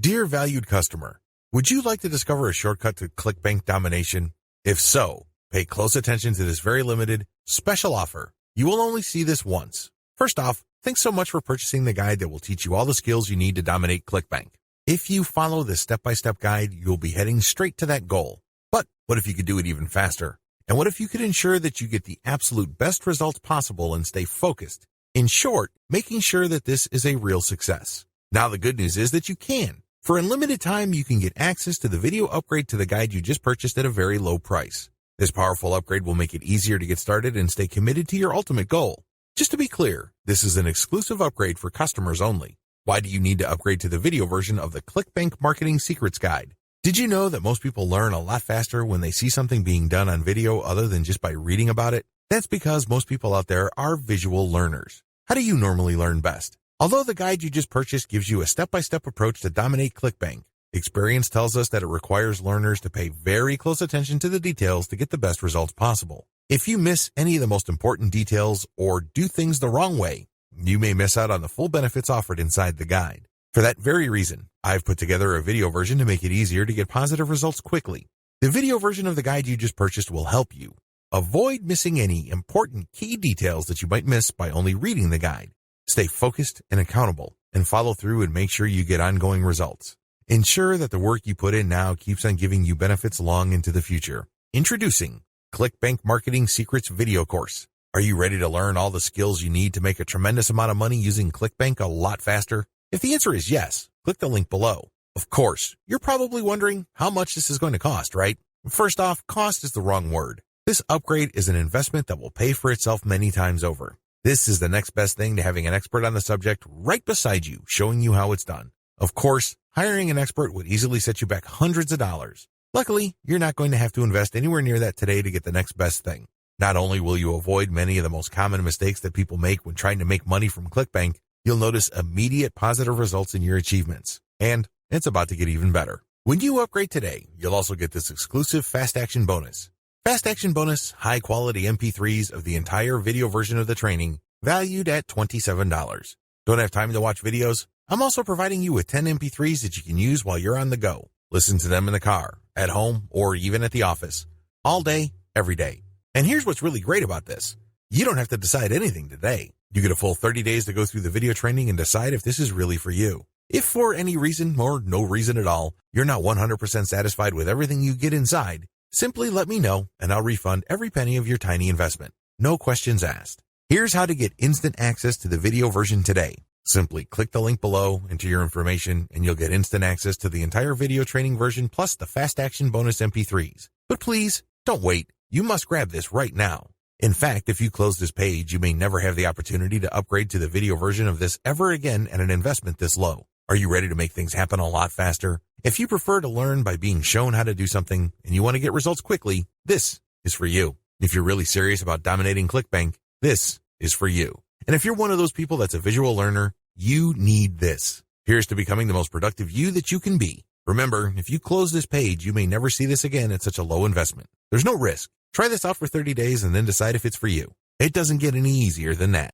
Dear valued customer, would you like to discover a shortcut to clickbank domination? If so, pay close attention to this very limited, special offer. You will only see this once. First off, thanks so much for purchasing the guide that will teach you all the skills you need to dominate clickbank. If you follow this step-by-step guide, you'll be heading straight to that goal. But what if you could do it even faster? And what if you could ensure that you get the absolute best results possible and stay focused? In short, making sure that this is a real success. Now the good news is that you can. For a limited time, you can get access to the video upgrade to the guide you just purchased at a very low price. This powerful upgrade will make it easier to get started and stay committed to your ultimate goal. Just to be clear, this is an exclusive upgrade for customers only. Why do you need to upgrade to the video version of the ClickBank Marketing Secrets Guide? Did you know that most people learn a lot faster when they see something being done on video other than just by reading about it? That's because most people out there are visual learners. How do you normally learn best? Although the guide you just purchased gives you a step-by-step approach to dominate ClickBank, experience tells us that it requires learners to pay very close attention to the details to get the best results possible. If you miss any of the most important details or do things the wrong way, you may miss out on the full benefits offered inside the guide. For that very reason, I've put together a video version to make it easier to get positive results quickly. The video version of the guide you just purchased will help you avoid missing any important key details that you might miss by only reading the guide. Stay focused and accountable, and follow through and make sure you get ongoing results. Ensure that the work you put in now keeps on giving you benefits long into the future. Introducing ClickBank Marketing Secrets Video Course. Are you ready to learn all the skills you need to make a tremendous amount of money using ClickBank a lot faster? If the answer is yes, click the link below. Of course, you're probably wondering how much this is going to cost, right? First off, cost is the wrong word. This upgrade is an investment that will pay for itself many times over. This is the next best thing to having an expert on the subject right beside you, showing you how it's done. Of course, hiring an expert would easily set you back hundreds of dollars. Luckily, you're not going to have to invest anywhere near that today to get the next best thing. Not only will you avoid many of the most common mistakes that people make when trying to make money from ClickBank, you'll notice immediate positive results in your achievements. And it's about to get even better. When you upgrade today, you'll also get this exclusive Fast Action bonus. Fast Action bonus, high-quality MP3s of the entire video version of the training, valued at $27. Don't have time to watch videos? I'm also providing you with 10 MP3s that you can use while you're on the go. Listen to them in the car, at home, or even at the office. All day, every day. And here's what's really great about this. You don't have to decide anything today. You get a full 30 days to go through the video training and decide if this is really for you. If for any reason, or no reason at all, you're not 100% satisfied with everything you get inside, simply let me know and I'll refund every penny of your tiny investment. No questions asked. Here's how to get instant access to the video version today. Simply click the link below, enter your information, and you'll get instant access to the entire video training version plus the Fast Action bonus MP3s. But please, don't wait. You must grab this right now. In fact, if you close this page, you may never have the opportunity to upgrade to the video version of this ever again at an investment this low. Are you ready to make things happen a lot faster? If you prefer to learn by being shown how to do something and you want to get results quickly, this is for you. If you're really serious about dominating ClickBank, this is for you. And if you're one of those people that's a visual learner, you need this. Here's to becoming the most productive you that you can be. Remember, if you close this page, you may never see this again at such a low investment. There's no risk. Try this out for 30 days and then decide if it's for you. It doesn't get any easier than that.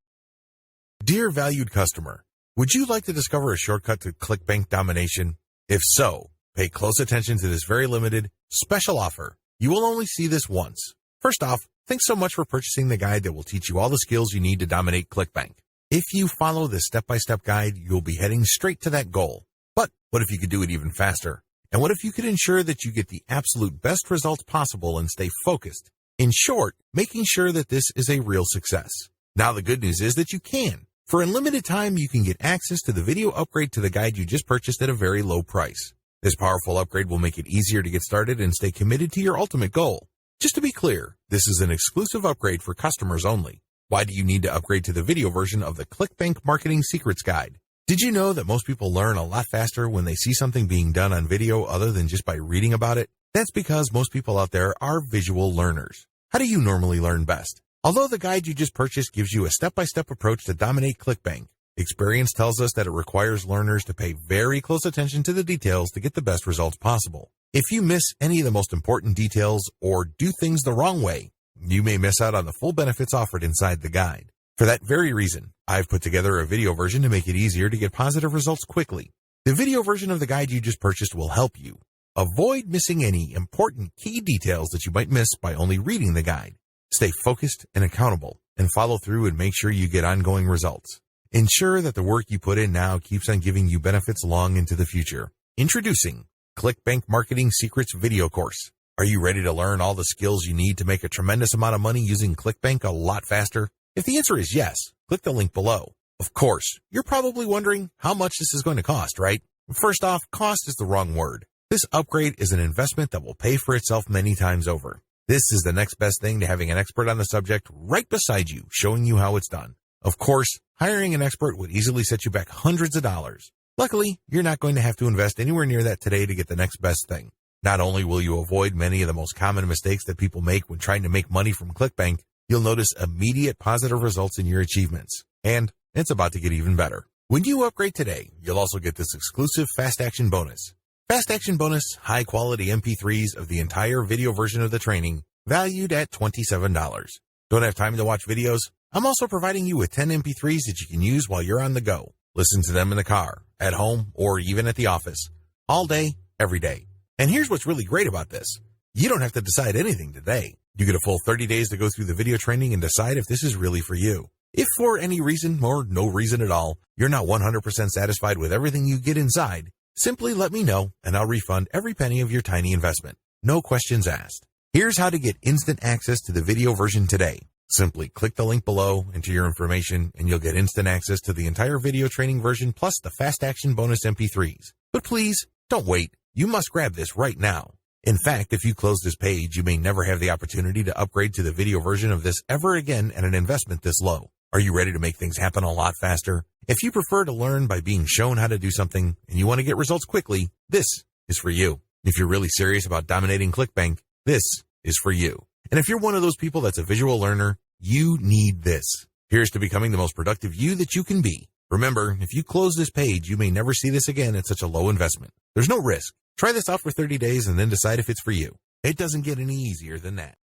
Dear valued customer, would you like to discover a shortcut to ClickBank domination? If so, pay close attention to this very limited, special offer. You will only see this once. First off, thanks so much for purchasing the guide that will teach you all the skills you need to dominate ClickBank. If you follow this step-by-step guide, you'll be heading straight to that goal. But what if you could do it even faster? And what if you could ensure that you get the absolute best results possible and stay focused? In short, making sure that this is a real success. Now the good news is that you can. For a limited time, you can get access to the video upgrade to the guide you just purchased at a very low price. This powerful upgrade will make it easier to get started and stay committed to your ultimate goal. Just to be clear, this is an exclusive upgrade for customers only. Why do you need to upgrade to the video version of the ClickBank Marketing Secrets Guide? Did you know that most people learn a lot faster when they see something being done on video other than just by reading about it? That's because most people out there are visual learners. How do you normally learn best? Although the guide you just purchased gives you a step-by-step approach to dominate ClickBank, experience tells us that it requires learners to pay very close attention to the details to get the best results possible. If you miss any of the most important details or do things the wrong way, you may miss out on the full benefits offered inside the guide. For that very reason, I've put together a video version to make it easier to get positive results quickly. The video version of the guide you just purchased will help you avoid missing any important key details that you might miss by only reading the guide. Stay focused and accountable, and follow through and make sure you get ongoing results. Ensure that the work you put in now keeps on giving you benefits long into the future. Introducing ClickBank Marketing Secrets video course. Are you ready to learn all the skills you need to make a tremendous amount of money using ClickBank a lot faster? If the answer is yes, click the link below. Of course, you're probably wondering how much this is going to cost, right? First off, cost is the wrong word. This upgrade is an investment that will pay for itself many times over. This is the next best thing to having an expert on the subject right beside you, showing you how it's done. Of course, hiring an expert would easily set you back hundreds of dollars. Luckily, you're not going to have to invest anywhere near that today to get the next best thing. Not only will you avoid many of the most common mistakes that people make when trying to make money from ClickBank, you'll notice immediate positive results in your achievements. And it's about to get even better. When you upgrade today, you'll also get this exclusive Fast Action bonus. Fast Action bonus, high-quality MP3s of the entire video version of the training, valued at $27. Don't have time to watch videos? I'm also providing you with 10 MP3s that you can use while you're on the go. Listen to them in the car, at home, or even at the office. All day, every day. And here's what's really great about this. You don't have to decide anything today. You get a full 30 days to go through the video training and decide if this is really for you. If for any reason, or no reason at all, you're not 100% satisfied with everything you get inside, simply let me know and I'll refund every penny of your tiny investment. No questions asked. Here's how to get instant access to the video version today. Simply click the link below, enter your information, and you'll get instant access to the entire video training version plus the Fast Action bonus MP3s. But please, don't wait. You must grab this right now. In fact, if you close this page, you may never have the opportunity to upgrade to the video version of this ever again at an investment this low. Are you ready to make things happen a lot faster? If you prefer to learn by being shown how to do something and you want to get results quickly, this is for you. If you're really serious about dominating ClickBank, this is for you. And if you're one of those people that's a visual learner, you need this. Here's to becoming the most productive you that you can be. Remember, if you close this page, you may never see this again at such a low investment. There's no risk. Try this out for 30 days and then decide if it's for you. It doesn't get any easier than that.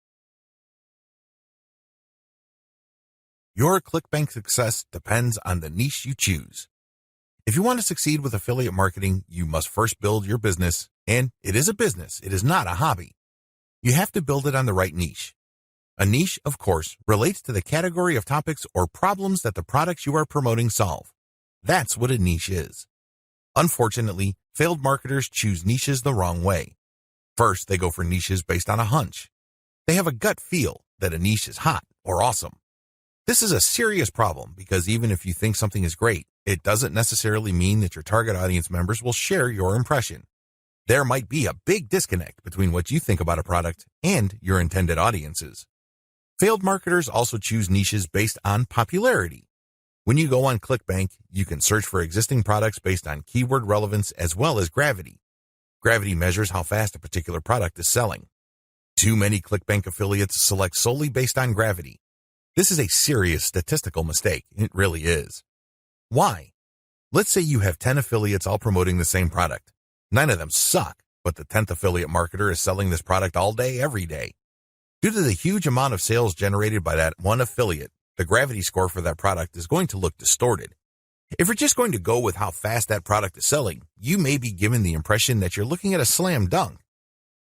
Your ClickBank success depends on the niche you choose. If you want to succeed with affiliate marketing, you must first build your business, and it is a business, it is not a hobby. You have to build it on the right niche. A niche, of course, relates to the category of topics or problems that the products you are promoting solve. That's what a niche is. Unfortunately, failed marketers choose niches the wrong way. First, they go for niches based on a hunch. They have a gut feel that a niche is hot or awesome. This is a serious problem because even if you think something is great, it doesn't necessarily mean that your target audience members will share your impression. There might be a big disconnect between what you think about a product and your intended audiences. Failed marketers also choose niches based on popularity. When you go on ClickBank, you can search for existing products based on keyword relevance as well as gravity. Gravity measures how fast a particular product is selling. Too many ClickBank affiliates select solely based on gravity. This is a serious statistical mistake. It really is. Why? Let's say you have 10 affiliates all promoting the same product. 9 of them suck, but the 10th affiliate marketer is selling this product all day, every day. Due to the huge amount of sales generated by that one affiliate, the gravity score for that product is going to look distorted. If you're just going to go with how fast that product is selling, you may be given the impression that you're looking at a slam dunk.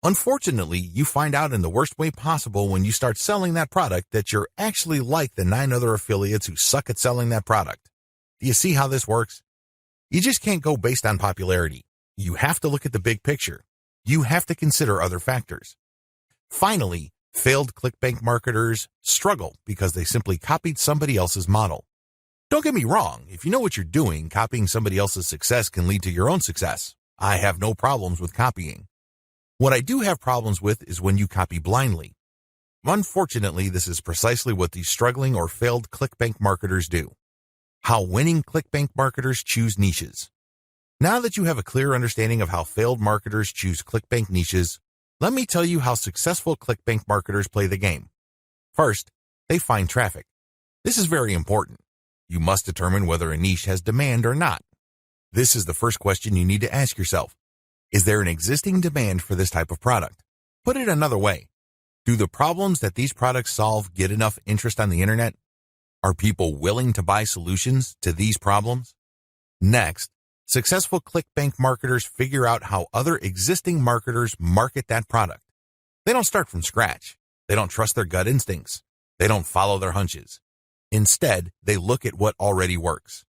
Unfortunately, you find out in the worst way possible when you start selling that product that you're actually like the 9 other affiliates who suck at selling that product. Do you see how this works? You just can't go based on popularity. You have to look at the big picture. You have to consider other factors. Finally, failed ClickBank marketers struggle because they simply copied somebody else's model. Don't get me wrong, if you know what you're doing, copying somebody else's success can lead to your own success. I have no problems with copying. What I do have problems with is when you copy blindly. Unfortunately, this is precisely what these struggling or failed ClickBank marketers do. How winning ClickBank marketers choose niches. Now that you have a clear understanding of how failed marketers choose ClickBank niches, let me tell you how successful ClickBank marketers play the game. First, they find traffic. This is very important. You must determine whether a niche has demand or not. This is the first question you need to ask yourself. Is there an existing demand for this type of product? Put it another way. Do the problems that these products solve get enough interest on the internet? Are people willing to buy solutions to these problems? Next, Successful ClickBank marketers figure out how other existing marketers market that product. They don't start from scratch. They don't trust their gut instincts. They don't follow their hunches. Instead, they look at what already works.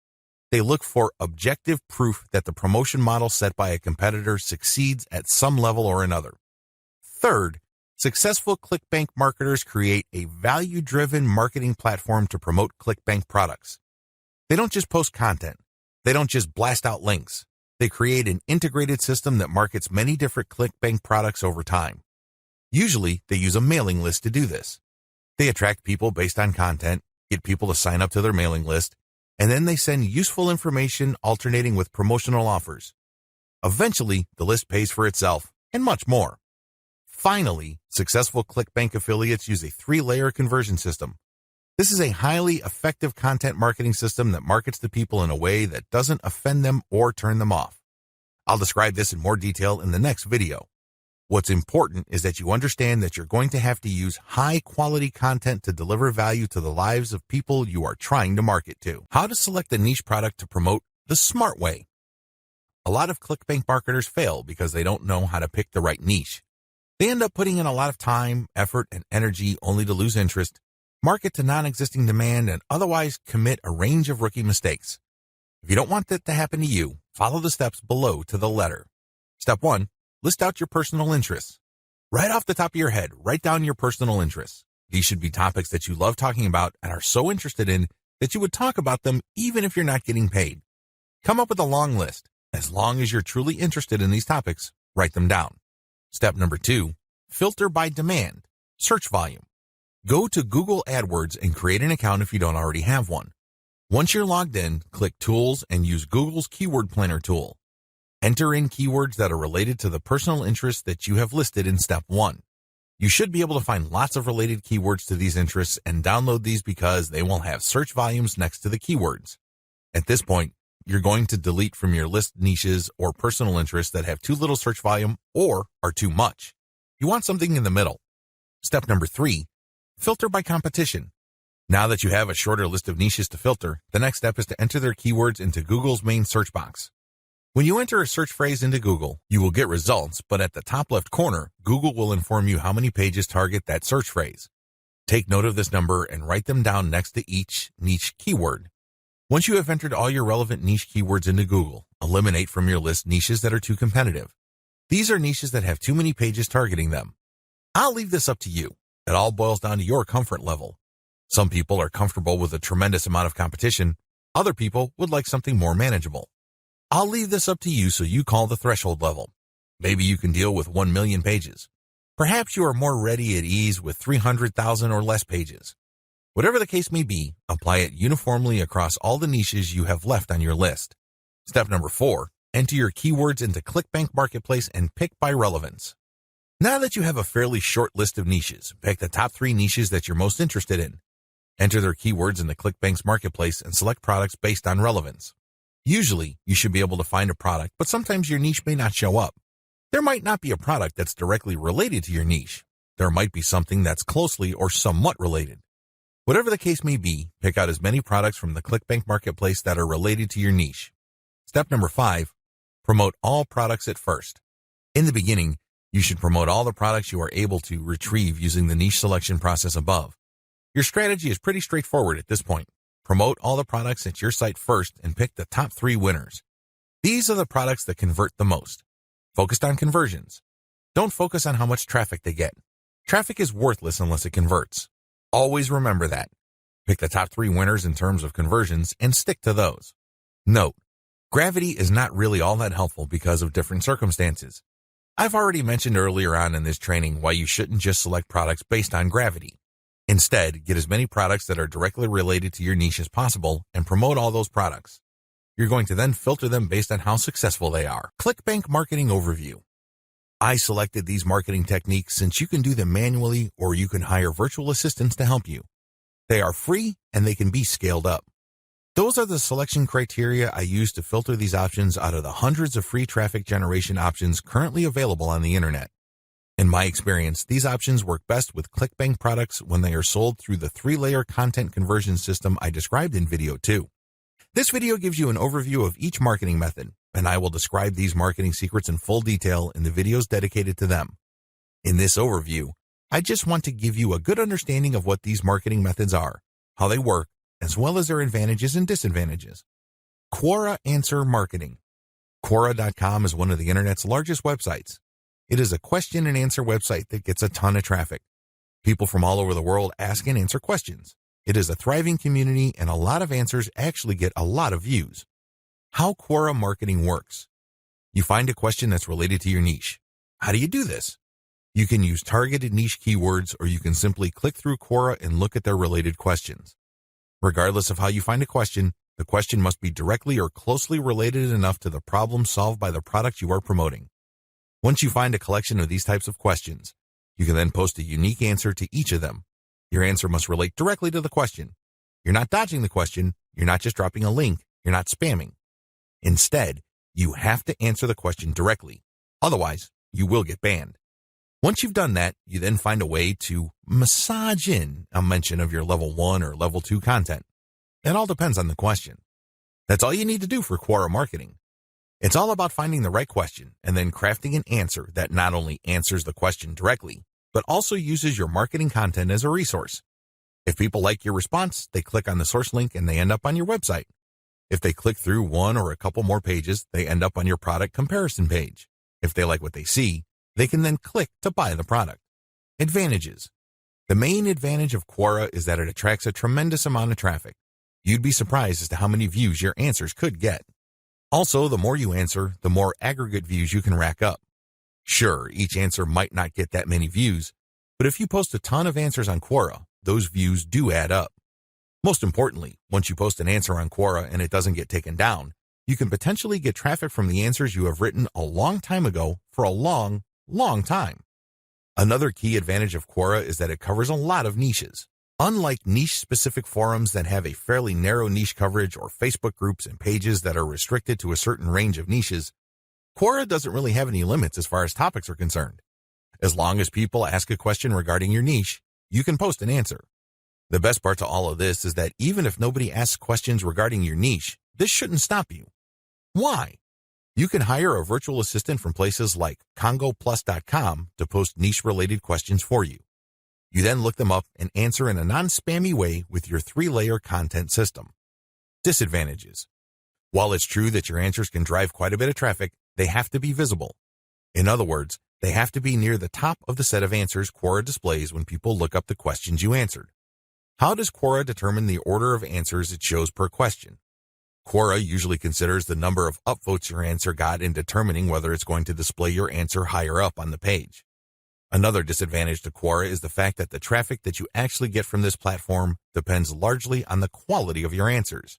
They look for objective proof that the promotion model set by a competitor succeeds at some level or another. Third, successful ClickBank marketers create a value-driven marketing platform to promote ClickBank products. They don't just post content. They don't just blast out links. They create an integrated system that markets many different ClickBank products over time. Usually, they use a mailing list to do this. They attract people based on content, get people to sign up to their mailing list, and then they send useful information alternating with promotional offers. Eventually, the list pays for itself, and much more. Finally, successful ClickBank affiliates use a 3-layer conversion system. This is a highly effective content marketing system that markets to people in a way that doesn't offend them or turn them off. I'll describe this in more detail in the next video. What's important is that you understand that you're going to have to use high-quality content to deliver value to the lives of people you are trying to market to. How to select a niche product to promote the smart way. A lot of ClickBank marketers fail because they don't know how to pick the right niche. They end up putting in a lot of time, effort, and energy only to lose interest, market to non-existing demand, and otherwise commit a range of rookie mistakes. If you don't want that to happen to you, follow the steps below to the letter. Step 1. List out your personal interests. Right off the top of your head, write down your personal interests. These should be topics that you love talking about and are so interested in that you would talk about them even if you're not getting paid. Come up with a long list. As long as you're truly interested in these topics, write them down. Step number 2, filter by demand, search volume. Go to Google AdWords and create an account if you don't already have one. Once you're logged in, click Tools and use Google's Keyword Planner tool. Enter in keywords that are related to the personal interests that you have listed in Step 1. You should be able to find lots of related keywords to these interests and download these because they will have search volumes next to the keywords. At this point, you're going to delete from your list niches or personal interests that have too little search volume or are too much. You want something in the middle. Step number 3, filter by competition. Now that you have a shorter list of niches to filter, the next step is to enter their keywords into Google's main search box. When you enter a search phrase into Google, you will get results, but at the top left corner, Google will inform you how many pages target that search phrase. Take note of this number and write them down next to each niche keyword. Once you have entered all your relevant niche keywords into Google, eliminate from your list niches that are too competitive. These are niches that have too many pages targeting them. I'll leave this up to you. It all boils down to your comfort level. Some people are comfortable with a tremendous amount of competition. Other people would like something more manageable. I'll leave this up to you so you call the threshold level. Maybe you can deal with 1 million pages. Perhaps you are more ready at ease with 300,000 or less pages. Whatever the case may be, apply it uniformly across all the niches you have left on your list. Step number 4, enter your keywords into ClickBank Marketplace and pick by relevance. Now that you have a fairly short list of niches, pick the top 3 niches that you're most interested in. Enter their keywords in the ClickBank's Marketplace and select products based on relevance. Usually, you should be able to find a product, but sometimes your niche may not show up. There might not be a product that's directly related to your niche. There might be something that's closely or somewhat related. Whatever the case may be, pick out as many products from the ClickBank Marketplace that are related to your niche. Step number 5, promote all products at first. In the beginning, you should promote all the products you are able to retrieve using the niche selection process above. Your strategy is pretty straightforward at this point. Promote all the products at your site first and pick the top 3 winners. These are the products that convert the most. Focus on conversions. Don't focus on how much traffic they get. Traffic is worthless unless it converts. Always remember that. Pick the top 3 winners in terms of conversions and stick to those. Note, gravity is not really all that helpful because of different circumstances. I've already mentioned earlier on in this training why you shouldn't just select products based on gravity. Instead, get as many products that are directly related to your niche as possible and promote all those products. You're going to then filter them based on how successful they are. ClickBank Marketing Overview. I selected these marketing techniques since you can do them manually or you can hire virtual assistants to help you. They are free and they can be scaled up. Those are the selection criteria I use to filter these options out of the hundreds of free traffic generation options currently available on the internet. In my experience, these options work best with ClickBank products when they are sold through the 3-layer content conversion system I described in video 2. This video gives you an overview of each marketing method, and I will describe these marketing secrets in full detail in the videos dedicated to them. In this overview, I just want to give you a good understanding of what these marketing methods are, how they work, as well as their advantages and disadvantages. Quora Answer Marketing. Quora.com is one of the internet's largest websites. It is a question and answer website that gets a ton of traffic. People from all over the world ask and answer questions. It is a thriving community, and a lot of answers actually get a lot of views. How Quora marketing works. You find a question that's related to your niche. How do you do this? You can use targeted niche keywords, or you can simply click through Quora and look at their related questions. Regardless of how you find a question, the question must be directly or closely related enough to the problem solved by the product you are promoting. Once you find a collection of these types of questions, you can then post a unique answer to each of them. Your answer must relate directly to the question. You're not dodging the question. You're not just dropping a link. You're not spamming. Instead, you have to answer the question directly. Otherwise, you will get banned. Once you've done that, you then find a way to massage in a mention of your level 1 or level 2 content. It all depends on the question. That's all you need to do for Quora marketing. It's all about finding the right question and then crafting an answer that not only answers the question directly, but also uses your marketing content as a resource. If people like your response, they click on the source link and they end up on your website. If they click through one or a couple more pages, they end up on your product comparison page. If they like what they see, they can then click to buy the product. Advantages. The main advantage of Quora is that it attracts a tremendous amount of traffic. You'd be surprised as to how many views your answers could get. Also, the more you answer, the more aggregate views you can rack up. Sure, each answer might not get that many views, but if you post a ton of answers on Quora, those views do add up. Most importantly, once you post an answer on Quora and it doesn't get taken down, you can potentially get traffic from the answers you have written a long time ago for a long time. Another key advantage of Quora is that it covers a lot of niches. Unlike niche-specific forums that have a fairly narrow niche coverage or Facebook groups and pages that are restricted to a certain range of niches, Quora doesn't really have any limits as far as topics are concerned. As long as people ask a question regarding your niche, you can post an answer. The best part to all of this is that even if nobody asks questions regarding your niche, this shouldn't stop you. Why? You can hire a virtual assistant from places like congoplus.com to post niche-related questions for you. You then look them up and answer in a non-spammy way with your 3-layer content system. Disadvantages. While it's true that your answers can drive quite a bit of traffic, they have to be visible. In other words, they have to be near the top of the set of answers Quora displays when people look up the questions you answered. How does Quora determine the order of answers it shows per question? Quora usually considers the number of upvotes your answer got in determining whether it's going to display your answer higher up on the page. Another disadvantage to Quora is the fact that the traffic that you actually get from this platform depends largely on the quality of your answers.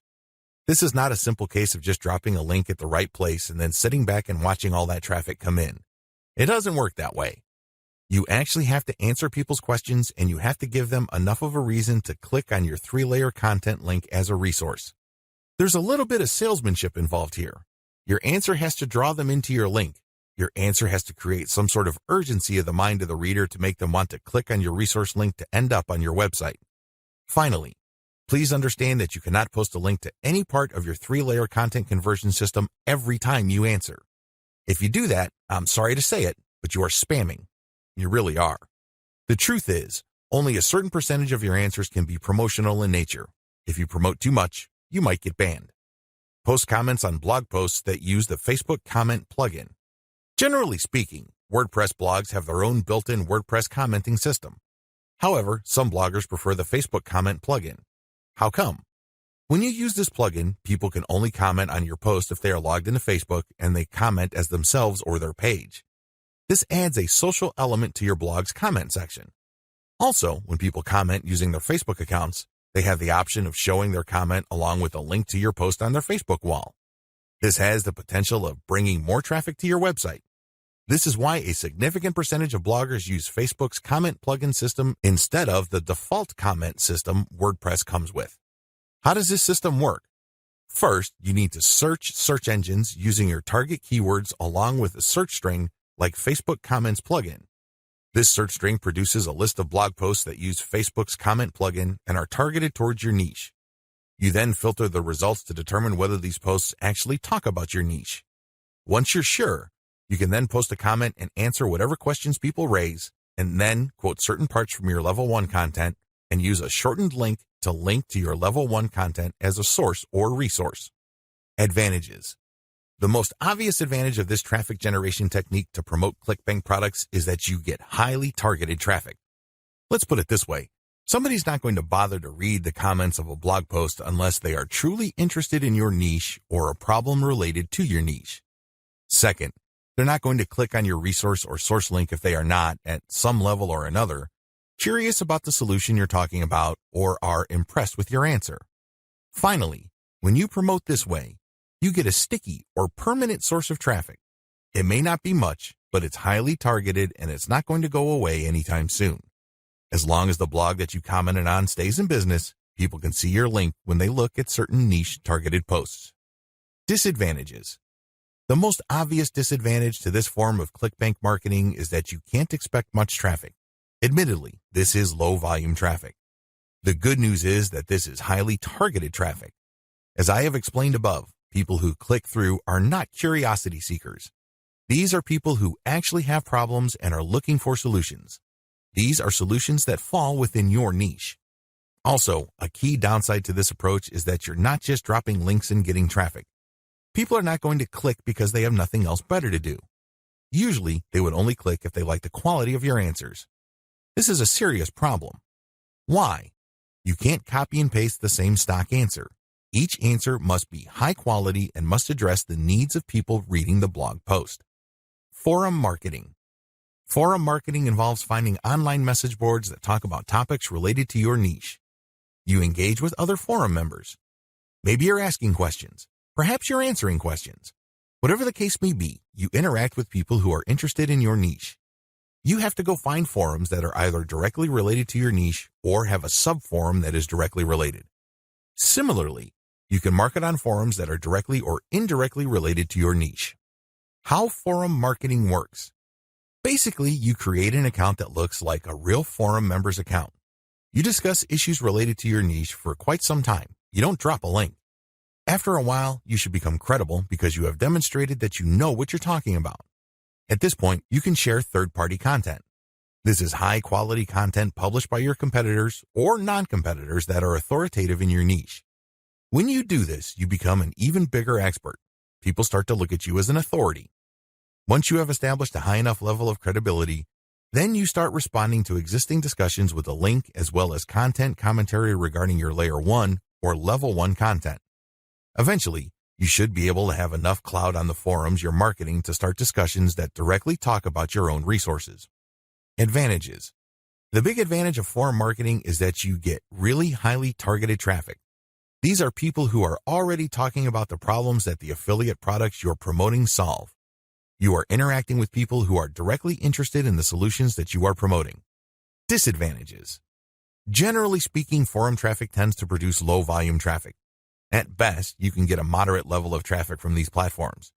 This is not a simple case of just dropping a link at the right place and then sitting back and watching all that traffic come in. It doesn't work that way. You actually have to answer people's questions, and you have to give them enough of a reason to click on your 3-layer content link as a resource. There's a little bit of salesmanship involved here. Your answer has to draw them into your link. Your answer has to create some sort of urgency of the mind of the reader to make them want to click on your resource link to end up on your website. Finally, please understand that you cannot post a link to any part of your 3-layer content conversion system every time you answer. If you do that, I'm sorry to say it, but you are spamming. You really are. The truth is, only a certain percentage of your answers can be promotional in nature. If you promote too much, you might get banned. Post comments on blog posts that use the Facebook comment plugin. Generally speaking, WordPress blogs have their own built-in WordPress commenting system. However, some bloggers prefer the Facebook comment plugin. How come? When you use this plugin, people can only comment on your post if they are logged into Facebook and they comment as themselves or their page. This adds a social element to your blog's comment section. Also, when people comment using their Facebook accounts, they have the option of showing their comment along with a link to your post on their Facebook wall. This has the potential of bringing more traffic to your website. This is why a significant percentage of bloggers use Facebook's comment plugin system instead of the default comment system WordPress comes with. How does this system work? First, you need to search search engines using your target keywords along with a search string like Facebook Comments plugin. This search string produces a list of blog posts that use Facebook's comment plugin and are targeted towards your niche. You then filter the results to determine whether these posts actually talk about your niche. Once you're sure, you can then post a comment and answer whatever questions people raise, and then quote certain parts from your level 1 content and use a shortened link to link to your level 1 content as a source or resource. Advantages. The most obvious advantage of this traffic generation technique to promote ClickBank products is that you get highly targeted traffic. Let's put it this way. Somebody's not going to bother to read the comments of a blog post unless they are truly interested in your niche or a problem related to your niche. Second, they're not going to click on your resource or source link if they are not, at some level or another, curious about the solution you're talking about or are impressed with your answer. Finally, when you promote this way, you get a sticky or permanent source of traffic. It may not be much, but it's highly targeted and it's not going to go away anytime soon. As long as the blog that you commented on stays in business, people can see your link when they look at certain niche targeted posts. Disadvantages. The most obvious disadvantage to this form of ClickBank marketing is that you can't expect much traffic. Admittedly, this is low volume traffic. The good news is that this is highly targeted traffic. As I have explained above, people who click through are not curiosity seekers. These are people who actually have problems and are looking for solutions. These are solutions that fall within your niche. Also, a key downside to this approach is that you're not just dropping links and getting traffic. People are not going to click because they have nothing else better to do. Usually, they would only click if they like the quality of your answers. This is a serious problem. Why? You can't copy and paste the same stock answer. Each answer must be high quality and must address the needs of people reading the blog post. Forum marketing. Forum marketing involves finding online message boards that talk about topics related to your niche. You engage with other forum members. Maybe you're asking questions. Perhaps you're answering questions. Whatever the case may be, you interact with people who are interested in your niche. You have to go find forums that are either directly related to your niche or have a sub-forum that is directly related. Similarly, you can market on forums that are directly or indirectly related to your niche. How forum marketing works. Basically, you create an account that looks like a real forum member's account. You discuss issues related to your niche for quite some time. You don't drop a link. After a while, you should become credible because you have demonstrated that you know what you're talking about. At this point, you can share third-party content. This is high-quality content published by your competitors or non-competitors that are authoritative in your niche. When you do this, you become an even bigger expert. People start to look at you as an authority. Once you have established a high enough level of credibility, then you start responding to existing discussions with a link as well as content commentary regarding your Layer 1 or Level 1 content. Eventually, you should be able to have enough clout on the forums you're marketing to start discussions that directly talk about your own resources. Advantages. The big advantage of forum marketing is that you get really highly targeted traffic. These are people who are already talking about the problems that the affiliate products you're promoting solve. You are interacting with people who are directly interested in the solutions that you are promoting. Disadvantages. Generally speaking, forum traffic tends to produce low volume traffic. At best, you can get a moderate level of traffic from these platforms.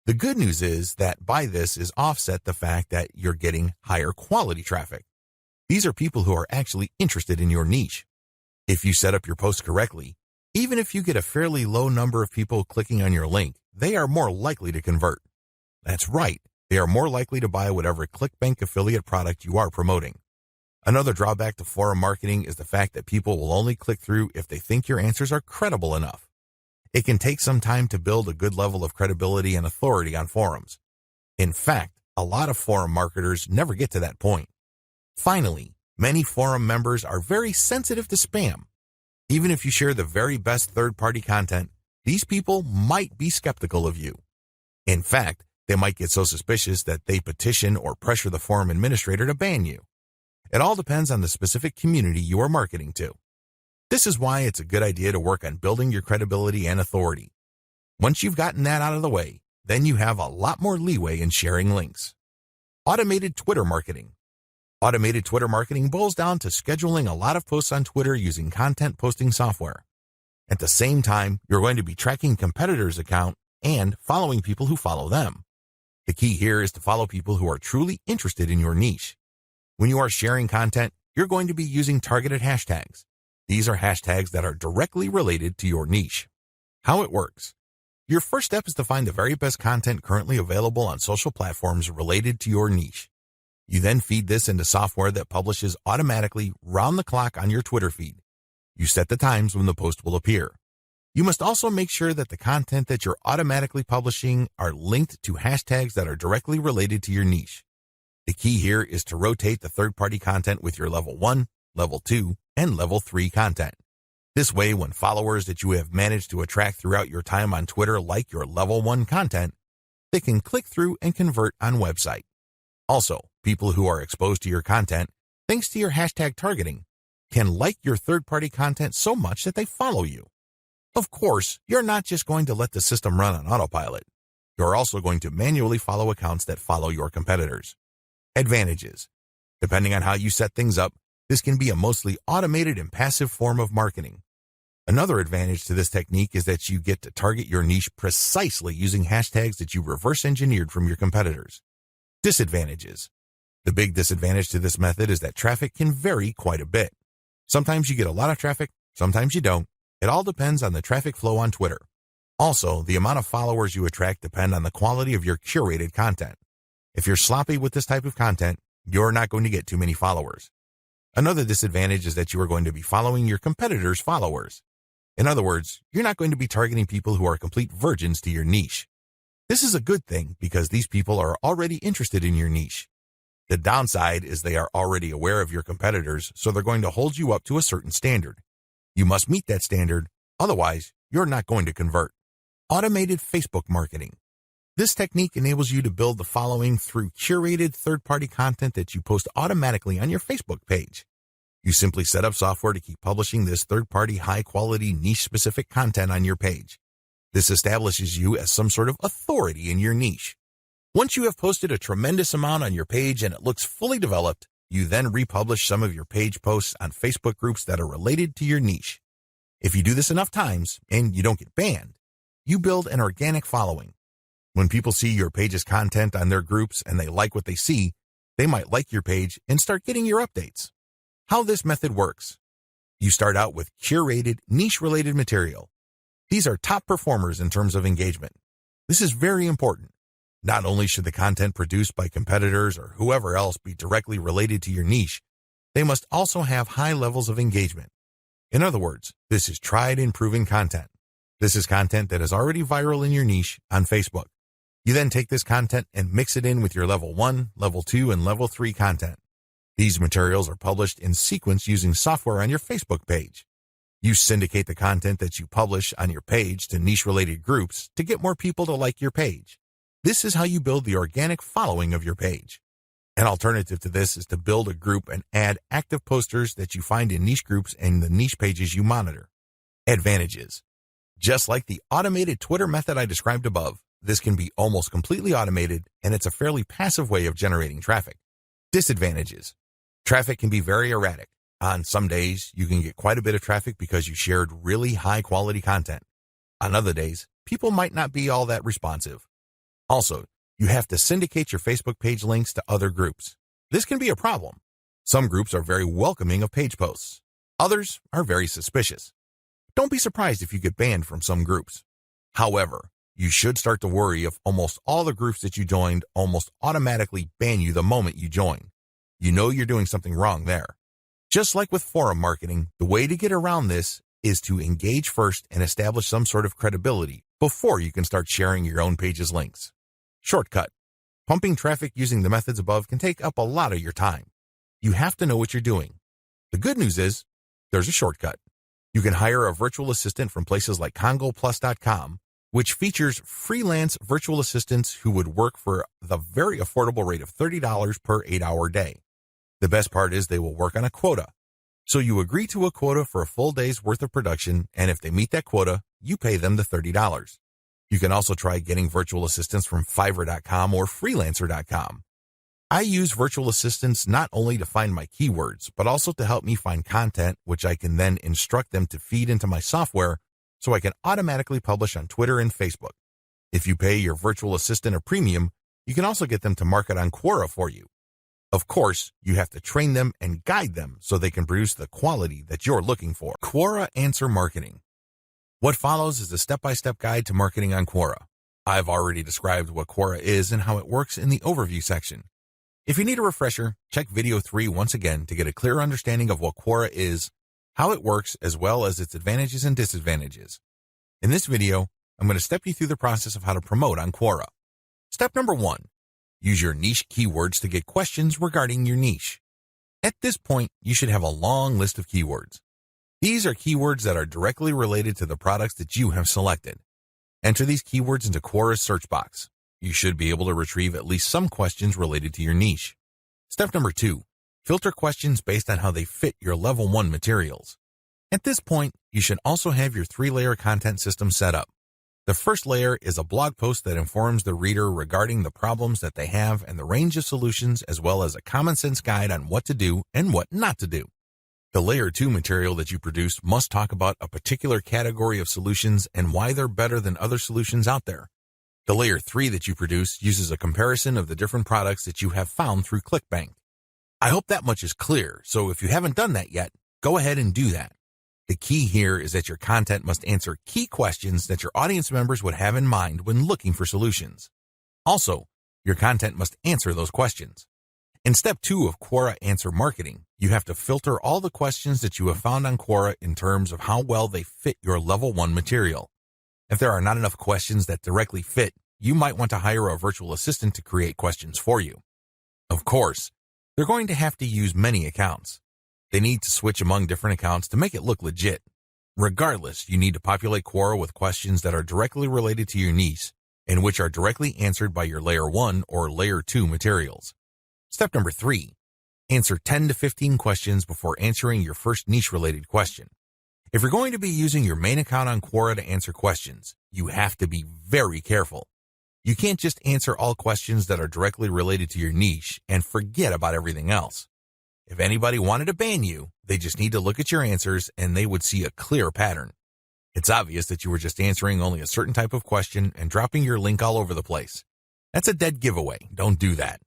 The good news is that by this is offset the fact that you're getting higher quality traffic. These are people who are actually interested in your niche. If you set up your posts correctly, even if you get a fairly low number of people clicking on your link, they are more likely to convert. That's right, they are more likely to buy whatever ClickBank affiliate product you are promoting. Another drawback to forum marketing is the fact that people will only click through if they think your answers are credible enough. It can take some time to build a good level of credibility and authority on forums. In fact, a lot of forum marketers never get to that point. Finally, many forum members are very sensitive to spam. Even if you share the very best third-party content, these people might be skeptical of you. In fact, they might get so suspicious that they petition or pressure the forum administrator to ban you. It all depends on the specific community you are marketing to. This is why it's a good idea to work on building your credibility and authority. Once you've gotten that out of the way, then you have a lot more leeway in sharing links. Automated Twitter marketing. Automated Twitter marketing boils down to scheduling a lot of posts on Twitter using content posting software. At the same time, you're going to be tracking competitors' account and following people who follow them. The key here is to follow people who are truly interested in your niche. When you are sharing content, you're going to be using targeted hashtags. These are hashtags that are directly related to your niche. How it works. Your first step is to find the very best content currently available on social platforms related to your niche. You then feed this into software that publishes automatically round the clock on your Twitter feed. You set the times when the post will appear. You must also make sure that the content that you're automatically publishing are linked to hashtags that are directly related to your niche. The key here is to rotate the third-party content with your level 1, level 2, and level 3 content. This way, when followers that you have managed to attract throughout your time on Twitter like your level 1 content, they can click through and convert on website. Also, people who are exposed to your content, thanks to your hashtag targeting, can like your third-party content so much that they follow you. Of course, you're not just going to let the system run on autopilot. You're also going to manually follow accounts that follow your competitors. Advantages. Depending on how you set things up, this can be a mostly automated and passive form of marketing. Another advantage to this technique is that you get to target your niche precisely using hashtags that you reverse engineered from your competitors. Disadvantages. The big disadvantage to this method is that traffic can vary quite a bit. Sometimes you get a lot of traffic, sometimes you don't. It all depends on the traffic flow on Twitter. Also, the amount of followers you attract depend on the quality of your curated content. If you're sloppy with this type of content, you're not going to get too many followers. Another disadvantage is that you are going to be following your competitors' followers. In other words, you're not going to be targeting people who are complete virgins to your niche. This is a good thing because these people are already interested in your niche. The downside is they are already aware of your competitors, so they're going to hold you up to a certain standard. You must meet that standard, otherwise you're not going to convert. Automated Facebook marketing. This technique enables you to build the following through curated third-party content that you post automatically on your Facebook page. You simply set up software to keep publishing this third-party high-quality niche-specific content on your page. This establishes you as some sort of authority in your niche. Once you have posted a tremendous amount on your page and it looks fully developed, you then republish some of your page posts on Facebook groups that are related to your niche. If you do this enough times and you don't get banned, you build an organic following. When people see your page's content on their groups and they like what they see, they might like your page and start getting your updates. How this method works. You start out with curated, niche-related material. These are top performers in terms of engagement. This is very important. Not only should the content produced by competitors or whoever else be directly related to your niche, they must also have high levels of engagement. In other words, this is tried and proven content. This is content that is already viral in your niche on Facebook. You then take this content and mix it in with your level 1, level 2, and level 3 content. These materials are published in sequence using software on your Facebook page. You syndicate the content that you publish on your page to niche-related groups to get more people to like your page. This is how you build the organic following of your page. An alternative to this is to build a group and add active posters that you find in niche groups and the niche pages you monitor. Advantages. Just like the automated Twitter method I described above, this can be almost completely automated, and it's a fairly passive way of generating traffic. Disadvantages. Traffic can be very erratic. On some days, you can get quite a bit of traffic because you shared really high-quality content. On other days, people might not be all that responsive. Also, you have to syndicate your Facebook page links to other groups. This can be a problem. Some groups are very welcoming of page posts. Others are very suspicious. Don't be surprised if you get banned from some groups. However, you should start to worry if almost all the groups that you joined almost automatically ban you the moment you join. You know you're doing something wrong there. Just like with forum marketing, the way to get around this is to engage first and establish some sort of credibility before you can start sharing your own page's links. Shortcut. Pumping traffic using the methods above can take up a lot of your time. You have to know what you're doing. The good news is, there's a shortcut. You can hire a virtual assistant from places like CongoPlus.com, which features freelance virtual assistants who would work for the very affordable rate of $30 per 8-hour day. The best part is they will work on a quota. So you agree to a quota for a full day's worth of production, and if they meet that quota, you pay them the $30. You can also try getting virtual assistants from Fiverr.com or Freelancer.com. I use virtual assistants not only to find my keywords, but also to help me find content, which I can then instruct them to feed into my software so I can automatically publish on Twitter and Facebook. If you pay your virtual assistant a premium, you can also get them to market on Quora for you. Of course, you have to train them and guide them so they can produce the quality that you're looking for. Quora Answer Marketing. What follows is a step-by-step guide to marketing on Quora. I've already described what Quora is and how it works in the overview section. If you need a refresher, check video 3 once again to get a clear understanding of what Quora is, how it works, as well as its advantages and disadvantages. In this video, I'm going to step you through the process of how to promote on Quora. Step number 1. Use your niche keywords to get questions regarding your niche. At this point, you should have a long list of keywords. These are keywords that are directly related to the products that you have selected. Enter these keywords into Quora's search box. You should be able to retrieve at least some questions related to your niche. Step number 2. Filter questions based on how they fit your level 1 materials. At this point, you should also have your 3-layer content system set up. The first layer is a blog post that informs the reader regarding the problems that they have and the range of solutions, as well as a common sense guide on what to do and what not to do. The layer 2 material that you produce must talk about a particular category of solutions and why they're better than other solutions out there. The layer 3 that you produce uses a comparison of the different products that you have found through ClickBank. I hope that much is clear, so if you haven't done that yet, go ahead and do that. The key here is that your content must answer key questions that your audience members would have in mind when looking for solutions. Also, your content must answer those questions. In step 2 of Quora Answer Marketing, you have to filter all the questions that you have found on Quora in terms of how well they fit your level 1 material. If there are not enough questions that directly fit, you might want to hire a virtual assistant to create questions for you. Of course, they're going to have to use many accounts. They need to switch among different accounts to make it look legit. Regardless, you need to populate Quora with questions that are directly related to your niche and which are directly answered by your layer 1 or layer 2 materials. Step number 3. Answer 10 to 15 questions before answering your first niche-related question. If you're going to be using your main account on Quora to answer questions, you have to be very careful. You can't just answer all questions that are directly related to your niche and forget about everything else. If anybody wanted to ban you, they just need to look at your answers and they would see a clear pattern. It's obvious that you were just answering only a certain type of question and dropping your link all over the place. That's a dead giveaway. Don't do that.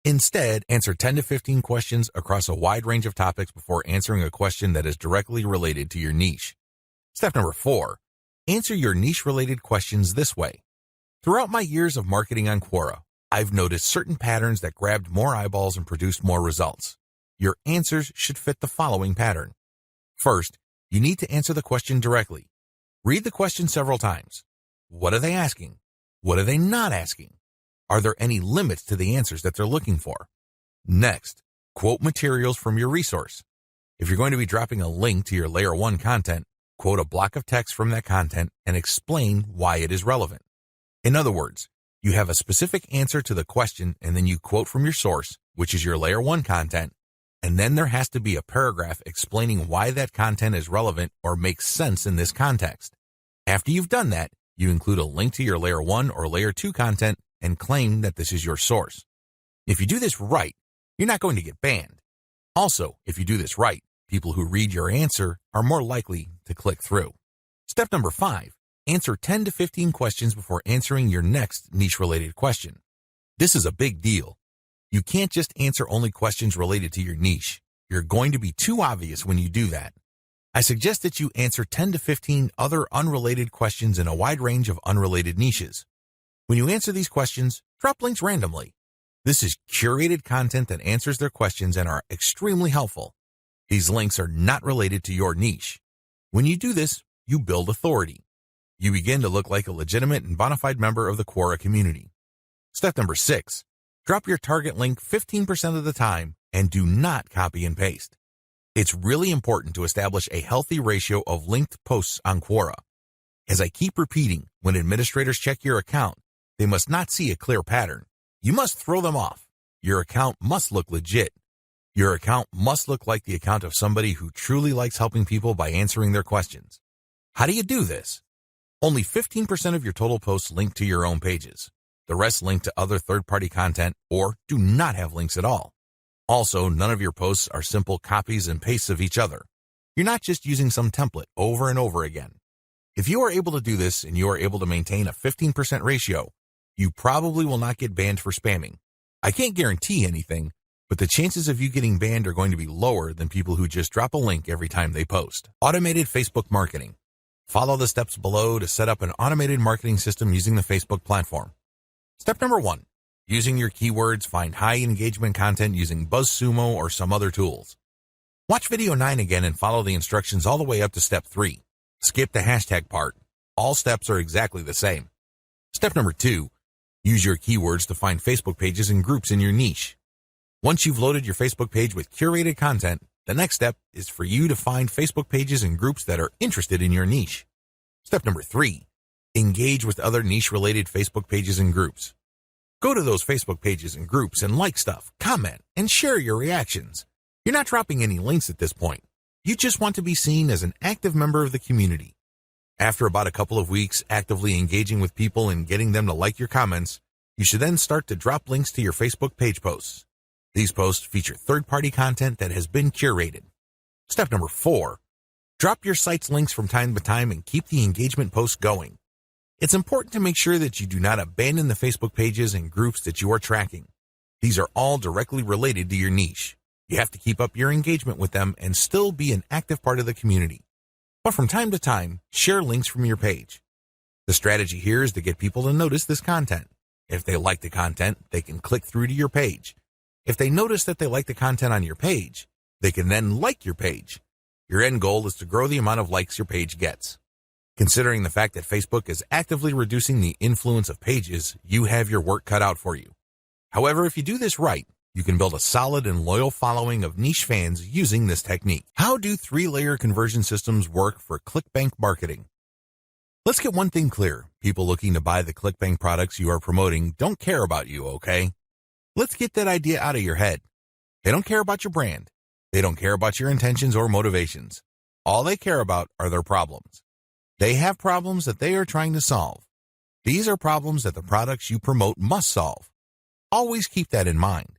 Instead, answer 10 to 15 questions across a wide range of topics before answering a question that is directly related to your niche. Step number 4. Answer your niche-related questions this way. Throughout my years of marketing on Quora, I've noticed certain patterns that grabbed more eyeballs and produced more results. Your answers should fit the following pattern. First, you need to answer the question directly. Read the question several times. What are they asking? What are they not asking? Are there any limits to the answers that they're looking for? Next, quote materials from your resource. If you're going to be dropping a link to your layer 1 content, quote a block of text from that content and explain why it is relevant. In other words, you have a specific answer to the question and then you quote from your source, which is your layer 1 content, and then there has to be a paragraph explaining why that content is relevant or makes sense in this context. After you've done that, you include a link to your layer 1 or layer 2 content and claim that this is your source. If you do this right, you're not going to get banned. Also, if you do this right, people who read your answer are more likely to click through. Step number 5, answer 10 to 15 questions before answering your next niche-related question. This is a big deal. You can't just answer only questions related to your niche. You're going to be too obvious when you do that. I suggest that you answer 10 to 15 other unrelated questions in a wide range of unrelated niches. When you answer these questions, drop links randomly. This is curated content that answers their questions and are extremely helpful. These links are not related to your niche. When you do this, you build authority. You begin to look like a legitimate and bona fide member of the Quora community. Step number 6, drop your target link 15% of the time and do not copy and paste. It's really important to establish a healthy ratio of linked posts on Quora. As I keep repeating, when administrators check your account, they must not see a clear pattern. You must throw them off. Your account must look legit. Your account must look like the account of somebody who truly likes helping people by answering their questions. How do you do this? Only 15% of your total posts link to your own pages. The rest link to other third-party content or do not have links at all. Also, none of your posts are simple copies and pastes of each other. You're not just using some template over and over again. If you are able to do this and you are able to maintain a 15% ratio, you probably will not get banned for spamming. I can't guarantee anything, but the chances of you getting banned are going to be lower than people who just drop a link every time they post. Automated Facebook marketing. Follow the steps below to set up an automated marketing system using the Facebook platform. Step number 1. Using your keywords, find high engagement content using BuzzSumo or some other tools. Watch video 9 again and follow the instructions all the way up to step 3. Skip the hashtag part. All steps are exactly the same. Step number 2. Use your keywords to find Facebook pages and groups in your niche. Once you've loaded your Facebook page with curated content, the next step is for you to find Facebook pages and groups that are interested in your niche. Step number 3. Engage with other niche-related Facebook pages and groups. Go to those Facebook pages and groups and like stuff, comment, and share your reactions. You're not dropping any links at this point. You just want to be seen as an active member of the community. After about a couple of weeks actively engaging with people and getting them to like your comments, you should then start to drop links to your Facebook page posts. These posts feature third-party content that has been curated. Step number 4. Drop your site's links from time to time and keep the engagement posts going. It's important to make sure that you do not abandon the Facebook pages and groups that you are tracking. These are all directly related to your niche. You have to keep up your engagement with them and still be an active part of the community. But from time to time, share links from your page. The strategy here is to get people to notice this content. If they like the content, they can click through to your page. If they notice that they like the content on your page, they can then like your page. Your end goal is to grow the amount of likes your page gets. Considering the fact that Facebook is actively reducing the influence of pages, you have your work cut out for you. However, if you do this right, you can build a solid and loyal following of niche fans using this technique. How do 3-layer conversion systems work for clickbank marketing? Let's get one thing clear. People looking to buy the clickbank products you are promoting don't care about you, okay? Let's get that idea out of your head. They don't care about your brand. They don't care about your intentions or motivations. All they care about are their problems. They have problems that they are trying to solve. These are problems that the products you promote must solve. Always keep that in mind.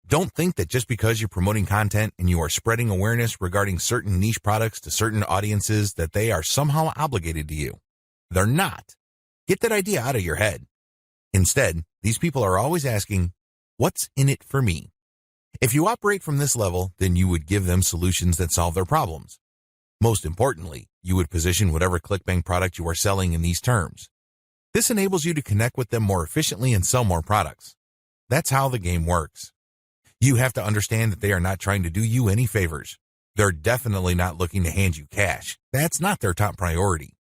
Don't think that just because you're promoting content and you are spreading awareness regarding certain niche products to certain audiences that they are somehow obligated to you. They're not. Get that idea out of your head. Instead, these people are always asking, what's in it for me? If you operate from this level, then you would give them solutions that solve their problems. Most importantly, you would position whatever clickbank product you are selling in these terms. This enables you to connect with them more efficiently and sell more products. That's how the game works. You have to understand that they are not trying to do you any favors. They're definitely not looking to hand you cash. That's not their top priority.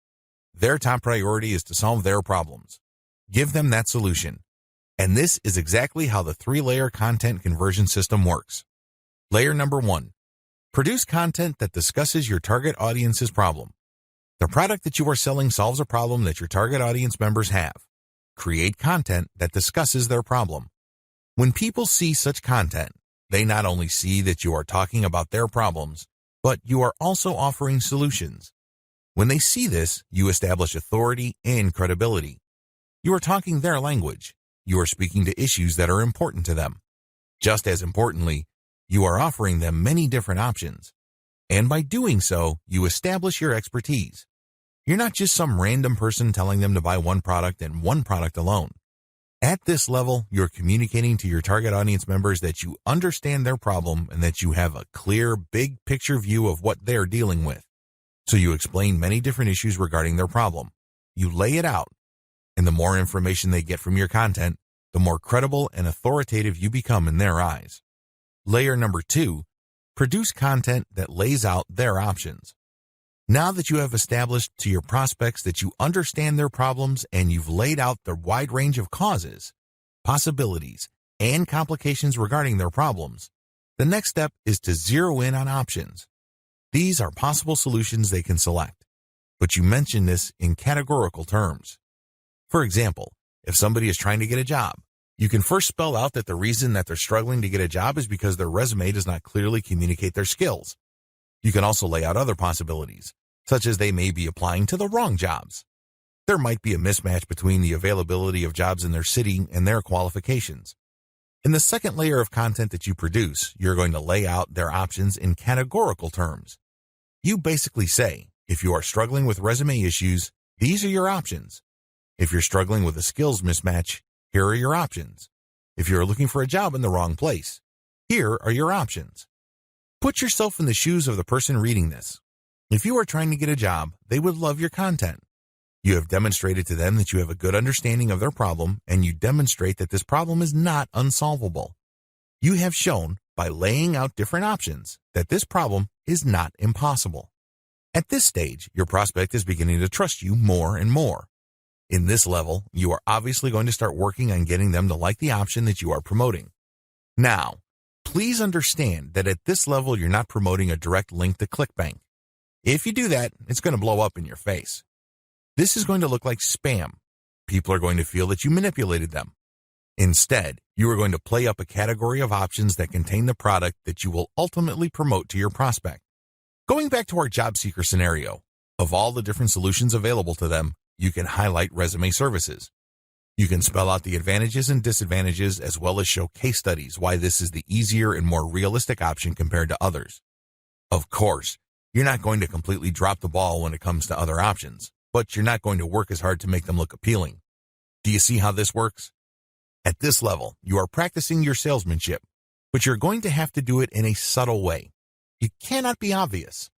Their top priority is to solve their problems. Give them that solution. And this is exactly how the 3-layer content conversion system works. Layer number 1. Produce content that discusses your target audience's problem. The product that you are selling solves a problem that your target audience members have. Create content that discusses their problem. When people see such content, they not only see that you are talking about their problems, but you are also offering solutions. When they see this, you establish authority and credibility. You are talking their language. You are speaking to issues that are important to them. Just as importantly, you are offering them many different options. And by doing so, you establish your expertise. You're not just some random person telling them to buy one product and one product alone. At this level, you're communicating to your target audience members that you understand their problem and that you have a clear, big picture view of what they're dealing with. So you explain many different issues regarding their problem. You lay it out. And the more information they get from your content, the more credible and authoritative you become in their eyes. Layer number 2, produce content that lays out their options. Now that you have established to your prospects that you understand their problems and you've laid out the wide range of causes, possibilities, and complications regarding their problems, the next step is to zero in on options. These are possible solutions they can select, but you mention this in categorical terms. For example, if somebody is trying to get a job, you can first spell out that the reason that they're struggling to get a job is because their resume does not clearly communicate their skills. You can also lay out other possibilities, such as they may be applying to the wrong jobs. There might be a mismatch between the availability of jobs in their city and their qualifications. In the second layer of content that you produce, you're going to lay out their options in categorical terms. You basically say, if you are struggling with resume issues, these are your options. If you're struggling with a skills mismatch, here are your options. If you're looking for a job in the wrong place, Here are your options. Put yourself in the shoes of the person reading this. If you are trying to get a job, they would love your content. You have demonstrated to them that you have a good understanding of their problem, and you demonstrate that this problem is not unsolvable. You have shown, by laying out different options, that this problem is not impossible. At this stage, your prospect is beginning to trust you more and more. In this level, you are obviously going to start working on getting them to like the option that you are promoting. Now, please understand that at this level, you're not promoting a direct link to ClickBank. If you do that, it's going to blow up in your face. This is going to look like spam. People are going to feel that you manipulated them. Instead, you are going to play up a category of options that contain the product that you will ultimately promote to your prospect. Going back to our job seeker scenario, of all the different solutions available to them, you can highlight resume services. You can spell out the advantages and disadvantages as well as show case studies why this is the easier and more realistic option compared to others. Of course, you're not going to completely drop the ball when it comes to other options, but you're not going to work as hard to make them look appealing. Do you see how this works? At this level, you are practicing your salesmanship, but you're going to have to do it in a subtle way. You cannot be obvious.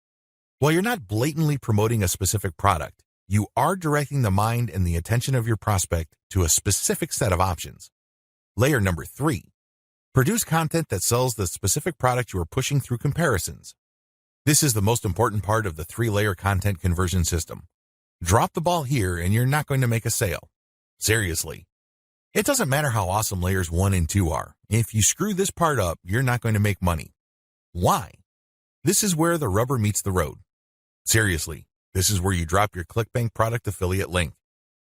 While you're not blatantly promoting a specific product, you are directing the mind and the attention of your prospect to a specific set of options. Layer number 3. Produce content that sells the specific product you are pushing through comparisons. This is the most important part of the 3-layer content conversion system. Drop the ball here and you're not going to make a sale. Seriously. It doesn't matter how awesome layers 1 and 2 are. If you screw this part up, you're not going to make money. Why? This is where the rubber meets the road. Seriously, this is where you drop your ClickBank product affiliate link.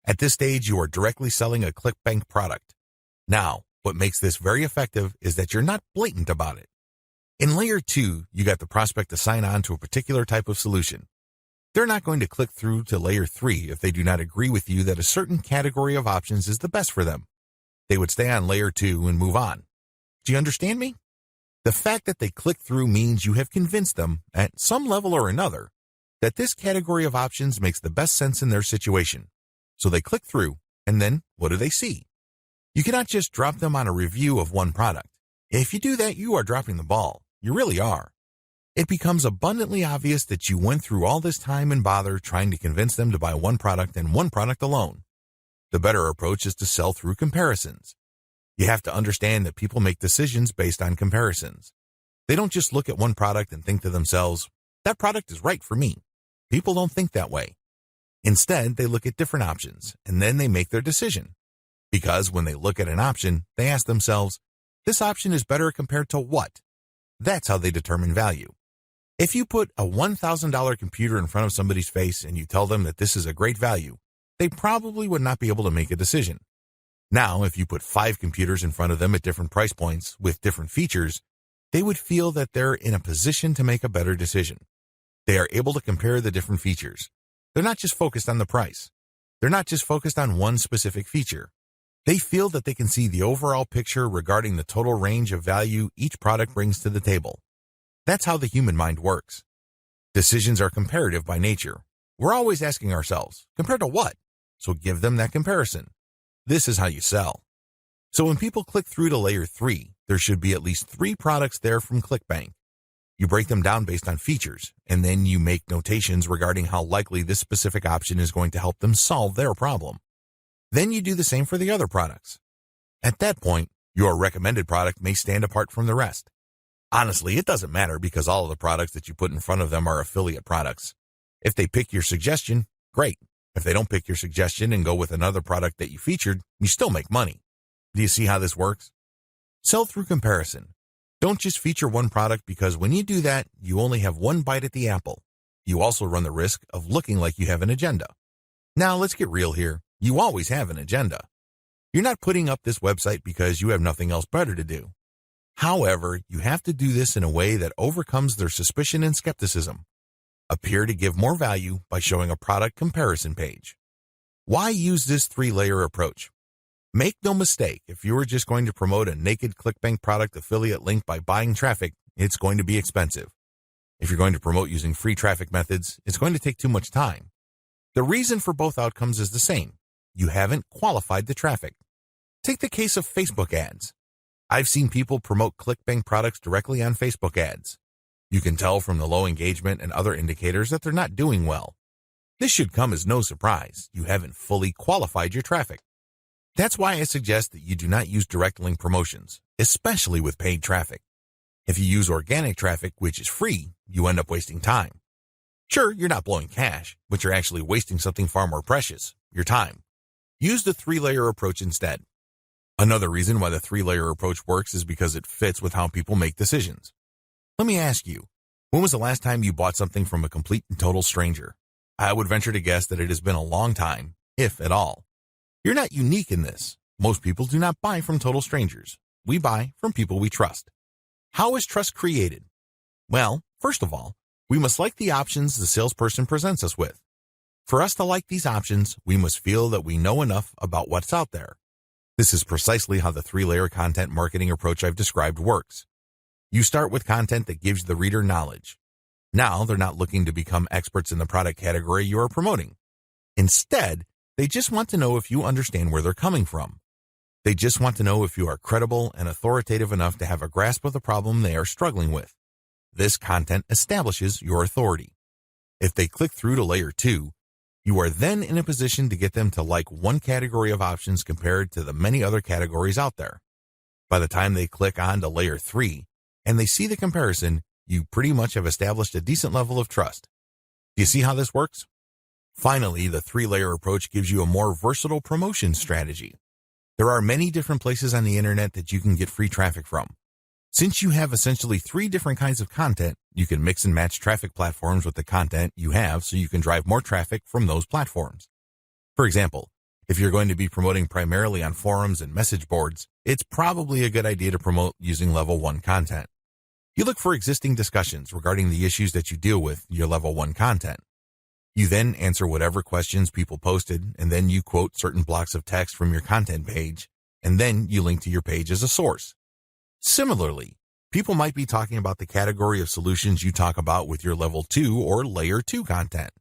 At this stage, you are directly selling a ClickBank product. Now, what makes this very effective is that you're not blatant about it. In layer 2, you got the prospect to sign on to a particular type of solution. They're not going to click through to layer 3 if they do not agree with you that a certain category of options is the best for them. They would stay on layer 2 and move on. Do you understand me? The fact that they click through means you have convinced them, at some level or another, that this category of options makes the best sense in their situation. So they click through, and then what do they see? You cannot just drop them on a review of one product. If you do that, you are dropping the ball. You really are. It becomes abundantly obvious that you went through all this time and bother trying to convince them to buy one product and one product alone. The better approach is to sell through comparisons. You have to understand that people make decisions based on comparisons. They don't just look at one product and think to themselves, that product is right for me. People don't think that way. Instead, they look at different options, and then they make their decision. Because when they look at an option, they ask themselves, this option is better compared to what? That's how they determine value. If you put a $1,000 computer in front of somebody's face and you tell them that this is a great value, they probably would not be able to make a decision. Now, if you put 5 computers in front of them at different price points with different features, they would feel that they're in a position to make a better decision. They are able to compare the different features. They're not just focused on the price. They're not just focused on one specific feature. They feel that they can see the overall picture regarding the total range of value each product brings to the table. That's how the human mind works. Decisions are comparative by nature. We're always asking ourselves, compared to what? So give them that comparison. This is how you sell. So when people click through to layer 3, there should be at least 3 products there from ClickBank. You break them down based on features, and then you make notations regarding how likely this specific option is going to help them solve their problem. Then you do the same for the other products. At that point, your recommended product may stand apart from the rest. Honestly, it doesn't matter because all of the products that you put in front of them are affiliate products. If they pick your suggestion, great. If they don't pick your suggestion and go with another product that you featured, you still make money. Do you see how this works? Sell through comparison. Don't just feature one product because when you do that, you only have one bite at the apple. You also run the risk of looking like you have an agenda. Now, let's get real here. You always have an agenda. You're not putting up this website because you have nothing else better to do. However, you have to do this in a way that overcomes their suspicion and skepticism. Appear to give more value by showing a product comparison page. Why use this 3-layer approach? Make no mistake, if you are just going to promote a naked ClickBank product affiliate link by buying traffic, it's going to be expensive. If you're going to promote using free traffic methods, it's going to take too much time. The reason for both outcomes is the same. You haven't qualified the traffic. Take the case of Facebook ads. I've seen people promote ClickBank products directly on Facebook ads. You can tell from the low engagement and other indicators that they're not doing well. This should come as no surprise. You haven't fully qualified your traffic. That's why I suggest that you do not use direct link promotions, especially with paid traffic. If you use organic traffic, which is free, you end up wasting time. Sure, you're not blowing cash, but you're actually wasting something far more precious, your time. Use the 3-layer approach instead. Another reason why the 3-layer approach works is because it fits with how people make decisions. Let me ask you, when was the last time you bought something from a complete and total stranger? I would venture to guess that it has been a long time, if at all. You're not unique in this. Most people do not buy from total strangers. We buy from people we trust. How is trust created? Well, first of all, we must like the options the salesperson presents us with. For us to like these options, we must feel that we know enough about what's out there. This is precisely how the 3-layer content marketing approach I've described works. You start with content that gives the reader knowledge. Now they're not looking to become experts in the product category you are promoting. Instead, they just want to know if you understand where they're coming from. They just want to know if you are credible and authoritative enough to have a grasp of the problem they are struggling with. This content establishes your authority. If they click through to layer 2, you are then in a position to get them to like one category of options compared to the many other categories out there. By the time they click on to layer 3 and they see the comparison, you pretty much have established a decent level of trust. Do you see how this works? Finally, the 3-layer approach gives you a more versatile promotion strategy. There are many different places on the internet that you can get free traffic from. Since you have essentially 3 different kinds of content, you can mix and match traffic platforms with the content you have so you can drive more traffic from those platforms. For example, if you're going to be promoting primarily on forums and message boards, it's probably a good idea to promote using level 1 content. You look for existing discussions regarding the issues that you deal with your level 1 content. You then answer whatever questions people posted, and then you quote certain blocks of text from your content page, and then you link to your page as a source. Similarly, people might be talking about the category of solutions you talk about with your level 2 or layer 2 content.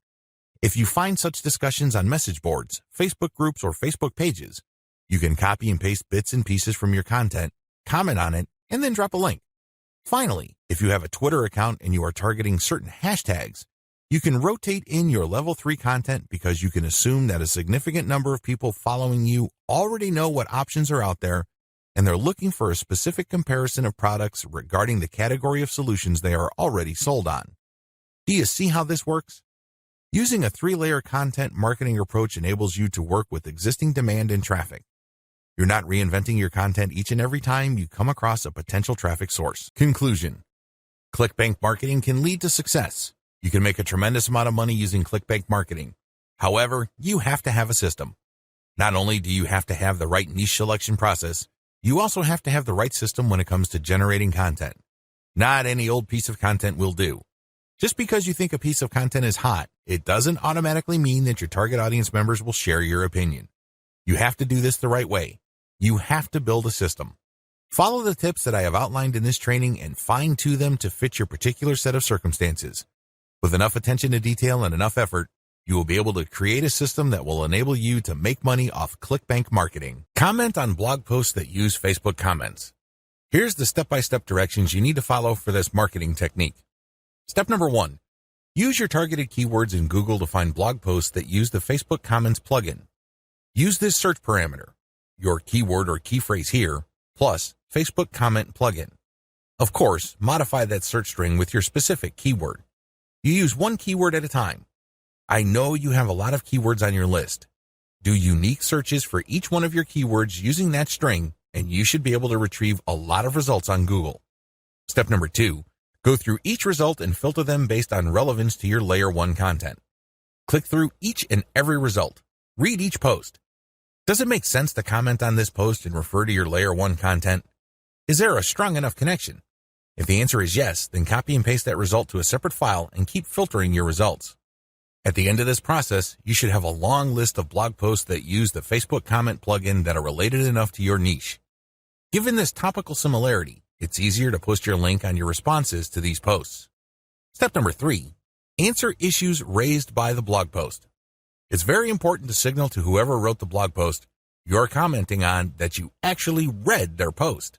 If you find such discussions on message boards, Facebook groups, or Facebook pages, you can copy and paste bits and pieces from your content, comment on it, and then drop a link. Finally, if you have a Twitter account and you are targeting certain hashtags, you can rotate in your level 3 content because you can assume that a significant number of people following you already know what options are out there and they're looking for a specific comparison of products regarding the category of solutions they are already sold on. Do you see how this works? Using a 3-layer content marketing approach enables you to work with existing demand and traffic. You're not reinventing your content each and every time you come across a potential traffic source. Conclusion: ClickBank marketing can lead to success. You can make a tremendous amount of money using ClickBank marketing. However, you have to have a system. Not only do you have to have the right niche selection process, you also have to have the right system when it comes to generating content. Not any old piece of content will do. Just because you think a piece of content is hot, it doesn't automatically mean that your target audience members will share your opinion. You have to do this the right way. You have to build a system. Follow the tips that I have outlined in this training and fine-tune them to fit your particular set of circumstances. With enough attention to detail and enough effort, you will be able to create a system that will enable you to make money off ClickBank marketing. Comment on blog posts that use Facebook comments. Here's the step-by-step directions you need to follow for this marketing technique. Step number 1. Use your targeted keywords in Google to find blog posts that use the Facebook Comments plugin. Use this search parameter, your keyword or key phrase here, plus Facebook Comment plugin. Of course, modify that search string with your specific keyword. You use one keyword at a time. I know you have a lot of keywords on your list. Do unique searches for each one of your keywords using that string, and you should be able to retrieve a lot of results on Google. Step number 2. Go through each result and filter them based on relevance to your layer 1 content. Click through each and every result. Read each post. Does it make sense to comment on this post and refer to your layer 1 content? Is there a strong enough connection? If the answer is yes, then copy and paste that result to a separate file and keep filtering your results. At the end of this process, you should have a long list of blog posts that use the Facebook Comment plugin that are related enough to your niche. Given this topical similarity, it's easier to post your link on your responses to these posts. Step number 3. Answer issues raised by the blog post. It's very important to signal to whoever wrote the blog post you're commenting on that you actually read their post.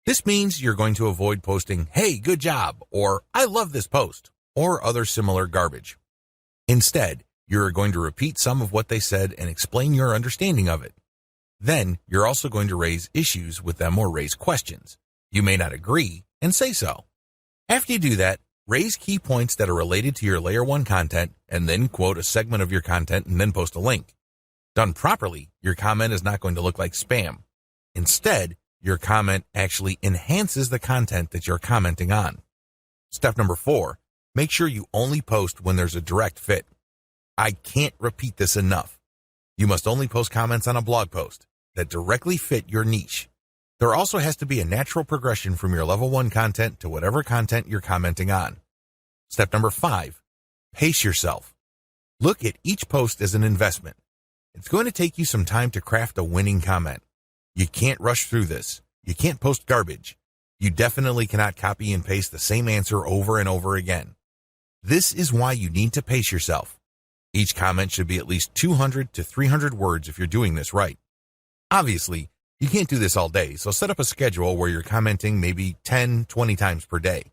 This means you're going to avoid posting, "Hey, good job," or "I love this post," or other similar garbage. Instead, you're going to repeat some of what they said and explain your understanding of it. Then, you're also going to raise issues with them or raise questions. You may not agree, and say so. After you do that, raise key points that are related to your Layer 1 content, and then quote a segment of your content and then post a link. Done properly, your comment is not going to look like spam. Instead, your comment actually enhances the content that you're commenting on. Step number 4, make sure you only post when there's a direct fit. I can't repeat this enough. You must only post comments on a blog post that directly fit your niche. There also has to be a natural progression from your level 1 content to whatever content you're commenting on. Step number 5, pace yourself. Look at each post as an investment. It's going to take you some time to craft a winning comment. You can't rush through this. You can't post garbage. You definitely cannot copy and paste the same answer over and over again. This is why you need to pace yourself. Each comment should be at least 200 to 300 words if you're doing this right. Obviously, you can't do this all day, so set up a schedule where you're commenting maybe 10, 20 times per day.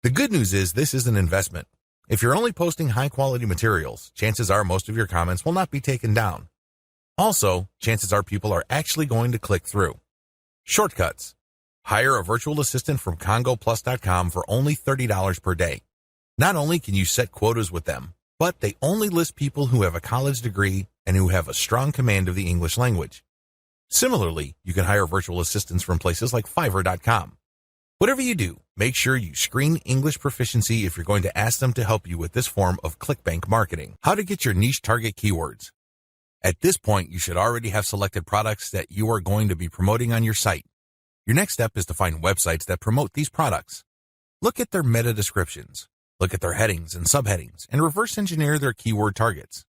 The good news is this is an investment. If you're only posting high-quality materials, chances are most of your comments will not be taken down. Also, chances are people are actually going to click through. Shortcuts. Hire a virtual assistant from CongoPlus.com for only $30 per day. Not only can you set quotas with them, but they only list people who have a college degree and who have a strong command of the English language. Similarly, you can hire virtual assistants from places like Fiverr.com. Whatever you do, make sure you screen English proficiency if you're going to ask them to help you with this form of clickbank marketing. How to get your niche target keywords. At this point, you should already have selected products that you are going to be promoting on your site. Your next step is to find websites that promote these products. Look at their meta descriptions. Look at their headings and subheadings and reverse engineer their keyword targets.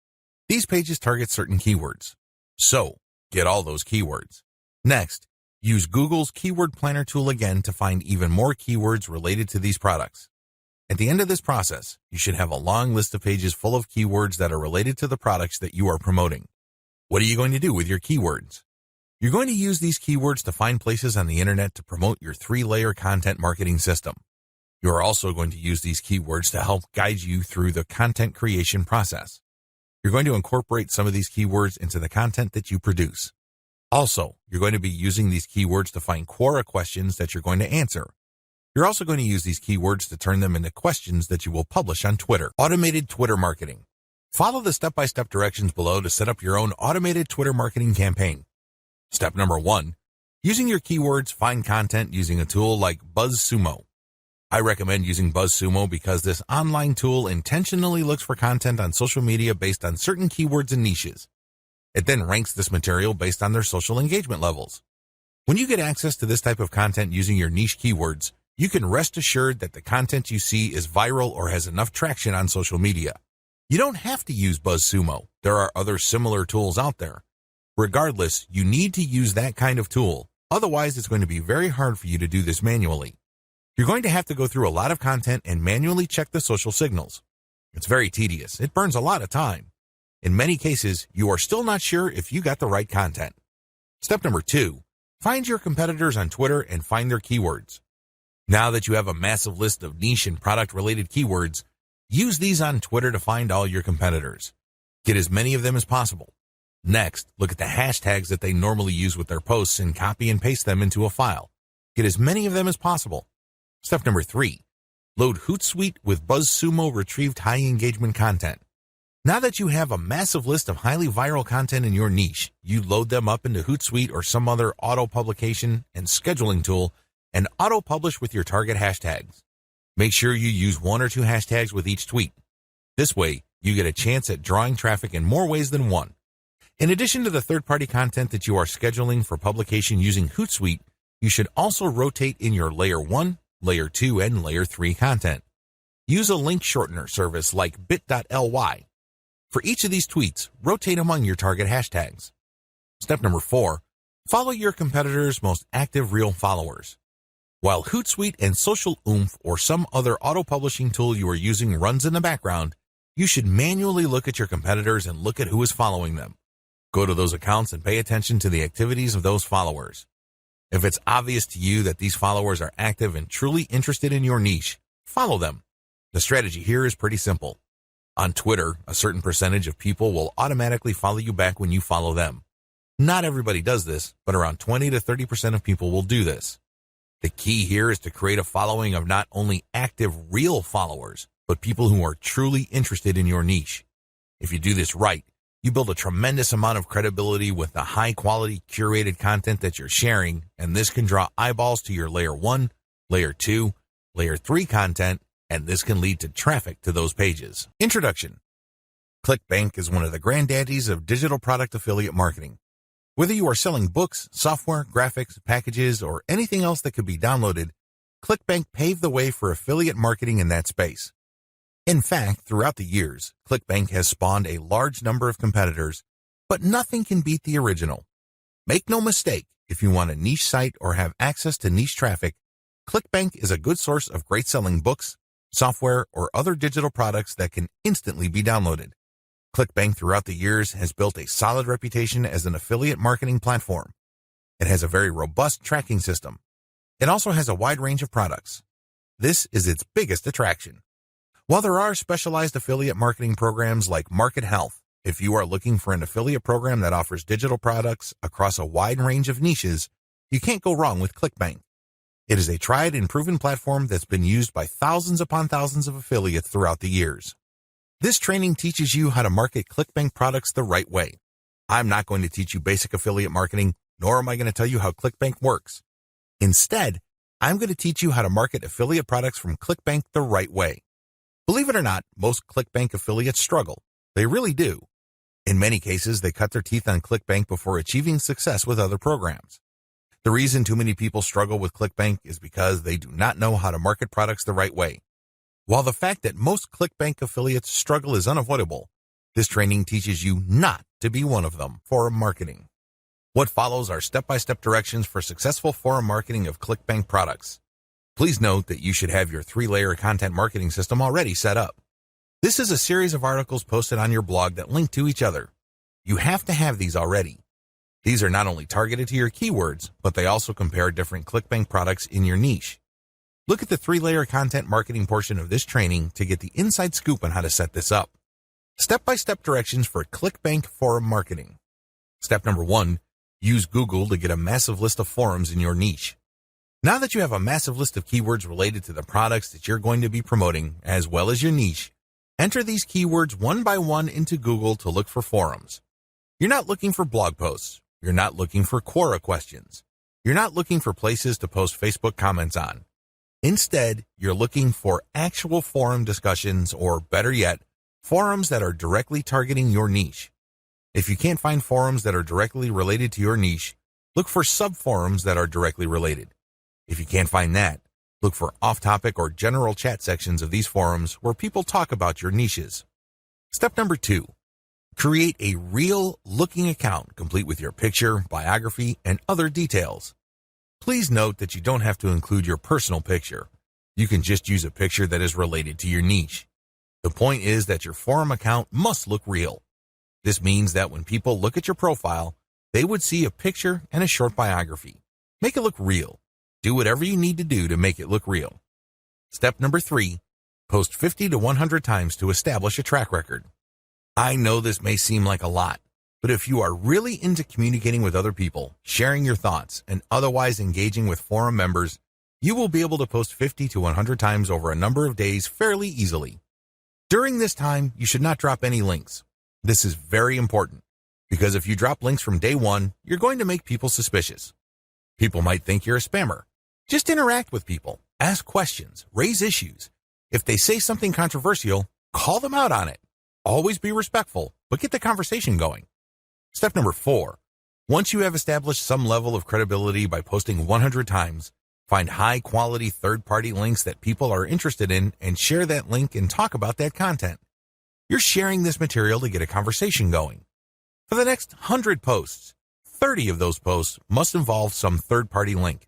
These pages target certain keywords. So, get all those keywords. Next, use Google's Keyword Planner tool again to find even more keywords related to these products. At the end of this process, you should have a long list of pages full of keywords that are related to the products that you are promoting. What are you going to do with your keywords? You're going to use these keywords to find places on the internet to promote your 3-layer content marketing system. You are also going to use these keywords to help guide you through the content creation process. You're going to incorporate some of these keywords into the content that you produce. Also, you're going to be using these keywords to find Quora questions that you're going to answer. You're also going to use these keywords to turn them into questions that you will publish on Twitter. Automated Twitter marketing. Follow the step-by-step directions below to set up your own automated Twitter marketing campaign. Step number 1, using your keywords, find content using a tool like BuzzSumo. I recommend using BuzzSumo because this online tool intentionally looks for content on social media based on certain keywords and niches. It then ranks this material based on their social engagement levels. When you get access to this type of content using your niche keywords, you can rest assured that the content you see is viral or has enough traction on social media. You don't have to use BuzzSumo. There are other similar tools out there. Regardless, you need to use that kind of tool. Otherwise, it's going to be very hard for you to do this manually. You're going to have to go through a lot of content and manually check the social signals. It's very tedious. It burns a lot of time. In many cases, you are still not sure if you got the right content. Step number 2, find your competitors on Twitter and find their keywords. Now that you have a massive list of niche and product-related keywords, use these on Twitter to find all your competitors. Get as many of them as possible. Next, look at the hashtags that they normally use with their posts and copy and paste them into a file. Get as many of them as possible. Step number 3, load Hootsuite with BuzzSumo retrieved high engagement content. Now that you have a massive list of highly viral content in your niche, you load them up into Hootsuite or some other auto-publication and scheduling tool and auto-publish with your target hashtags. Make sure you use 1 or 2 hashtags with each tweet. This way, you get a chance at drawing traffic in more ways than one. In addition to the third-party content that you are scheduling for publication using Hootsuite, you should also rotate in your Layer 1, Layer 2, and Layer 3 content. Use a link shortener service like bit.ly. For each of these tweets, rotate among your target hashtags. Step number 4, follow your competitors' most active real followers. While Hootsuite and Social Oomph or some other auto-publishing tool you are using runs in the background, you should manually look at your competitors and look at who is following them. Go to those accounts and pay attention to the activities of those followers. If it's obvious to you that these followers are active and truly interested in your niche, follow them. The strategy here is pretty simple. On Twitter, a certain percentage of people will automatically follow you back when you follow them. Not everybody does this, but around 20 to 30% of people will do this. The key here is to create a following of not only active, real followers, but people who are truly interested in your niche. If you do this right, you build a tremendous amount of credibility with the high-quality, curated content that you're sharing, and this can draw eyeballs to your Layer 1, Layer 2, Layer 3 content, and this can lead to traffic to those pages. Introduction. ClickBank is one of the granddaddies of digital product affiliate marketing. Whether you are selling books, software, graphics, packages, or anything else that could be downloaded, ClickBank paved the way for affiliate marketing in that space. In fact, throughout the years, ClickBank has spawned a large number of competitors, but nothing can beat the original. Make no mistake, if you want a niche site or have access to niche traffic, ClickBank is a good source of great selling books, software, or other digital products that can instantly be downloaded. ClickBank throughout the years has built a solid reputation as an affiliate marketing platform. It has a very robust tracking system. It also has a wide range of products. This is its biggest attraction. While there are specialized affiliate marketing programs like Market Health, if you are looking for an affiliate program that offers digital products across a wide range of niches, you can't go wrong with ClickBank. It is a tried and proven platform that's been used by thousands upon thousands of affiliates throughout the years. This training teaches you how to market ClickBank products the right way. I'm not going to teach you basic affiliate marketing, nor am I going to tell you how ClickBank works. Instead, I'm going to teach you how to market affiliate products from ClickBank the right way. Believe it or not, most ClickBank affiliates struggle. They really do. In many cases, they cut their teeth on ClickBank before achieving success with other programs. The reason too many people struggle with ClickBank is because they do not know how to market products the right way. While the fact that most ClickBank affiliates struggle is unavoidable, this training teaches you not to be one of them. Forum marketing. What follows are step-by-step directions for successful forum marketing of ClickBank products. Please note that you should have your 3-layer content marketing system already set up. This is a series of articles posted on your blog that link to each other. You have to have these already. These are not only targeted to your keywords, but they also compare different ClickBank products in your niche. Look at the 3-layer content marketing portion of this training to get the inside scoop on how to set this up. Step-by-step directions for ClickBank forum marketing. Step number 1, use Google to get a massive list of forums in your niche. Now that you have a massive list of keywords related to the products that you're going to be promoting, as well as your niche, enter these keywords one by one into Google to look for forums. You're not looking for blog posts. You're not looking for Quora questions. You're not looking for places to post Facebook comments on. Instead, you're looking for actual forum discussions, or better yet, forums that are directly targeting your niche. If you can't find forums that are directly related to your niche, look for sub-forums that are directly related. If you can't find that, look for off-topic or general chat sections of these forums where people talk about your niches. Step number 2, create a real-looking account complete with your picture, biography, and other details. Please note that you don't have to include your personal picture. You can just use a picture that is related to your niche. The point is that your forum account must look real. This means that when people look at your profile, they would see a picture and a short biography. Make it look real. Do whatever you need to do to make it look real. Step number 3, post 50 to 100 times to establish a track record. I know this may seem like a lot, but if you are really into communicating with other people, sharing your thoughts, and otherwise engaging with forum members, you will be able to post 50 to 100 times over a number of days fairly easily. During this time, you should not drop any links. This is very important, because if you drop links from day 1, you're going to make people suspicious. People might think you're a spammer. Just interact with people, ask questions, raise issues. If they say something controversial, call them out on it. Always be respectful, but get the conversation going. Step number 4, once you have established some level of credibility by posting 100 times, find high-quality third-party links that people are interested in and share that link and talk about that content. You're sharing this material to get a conversation going. For the next 100 posts, 30 of those posts must involve some third-party link.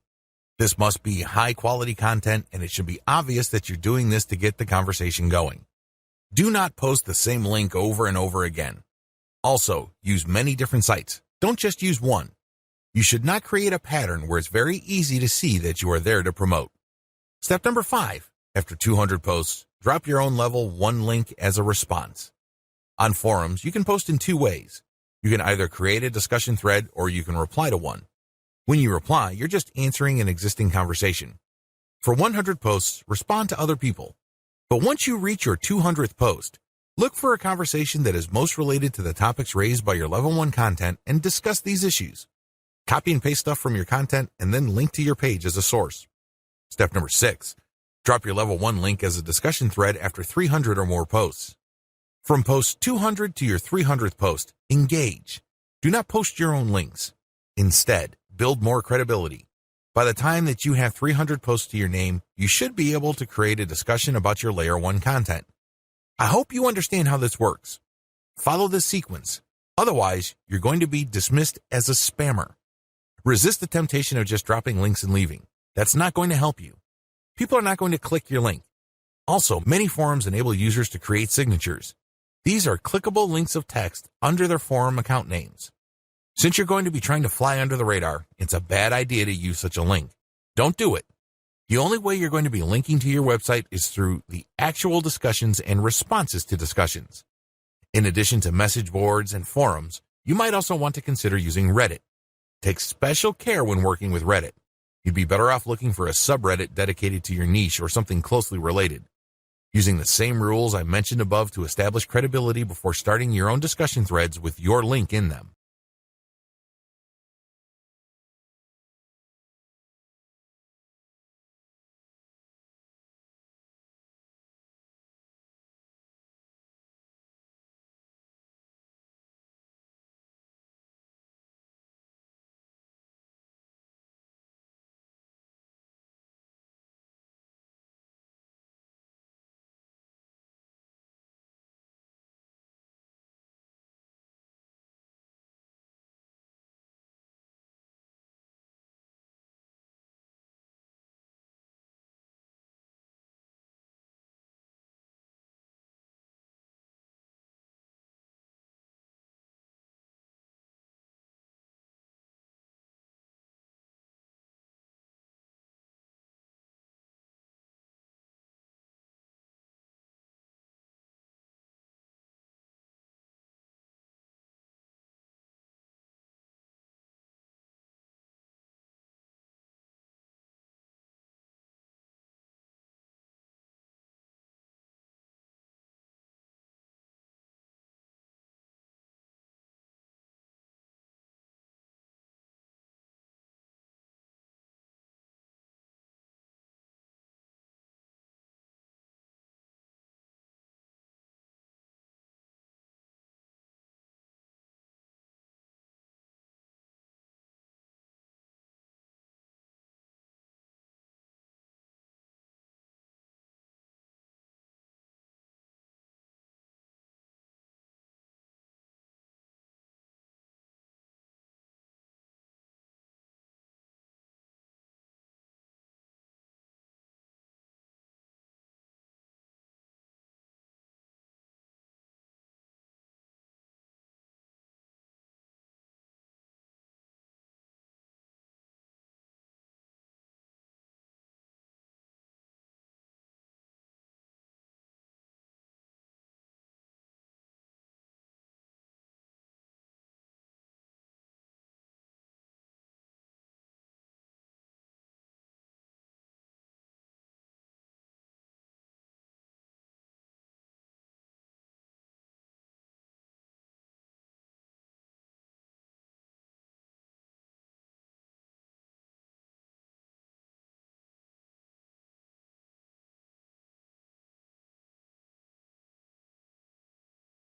This must be high-quality content, and it should be obvious that you're doing this to get the conversation going. Do not post the same link over and over again. Also, use many different sites. Don't just use one. You should not create a pattern where it's very easy to see that you are there to promote. Step number 5. After 200 posts, drop your own level 1 link as a response. On forums, you can post in 2 ways. You can either create a discussion thread or you can reply to one. When you reply, you're just answering an existing conversation. For 100 posts, respond to other people. But once you reach your 200th post, look for a conversation that is most related to the topics raised by your level 1 content and discuss these issues. Copy and paste stuff from your content and then link to your page as a source. Step number 6. Drop your level 1 link as a discussion thread after 300 or more posts. From post 200 to your 300th post, engage. Do not post your own links. Instead, build more credibility. By the time that you have 300 posts to your name, you should be able to create a discussion about your layer 1 content. I hope you understand how this works. Follow this sequence. Otherwise, you're going to be dismissed as a spammer. Resist the temptation of just dropping links and leaving. That's not going to help you. People are not going to click your link. Also, many forums enable users to create signatures. These are clickable links of text under their forum account names. Since you're going to be trying to fly under the radar, it's a bad idea to use such a link. Don't do it. The only way you're going to be linking to your website is through the actual discussions and responses to discussions. In addition to message boards and forums, you might also want to consider using Reddit. Take special care when working with Reddit. You'd be better off looking for a subreddit dedicated to your niche or something closely related. Using the same rules I mentioned above to establish credibility before starting your own discussion threads with your link in them.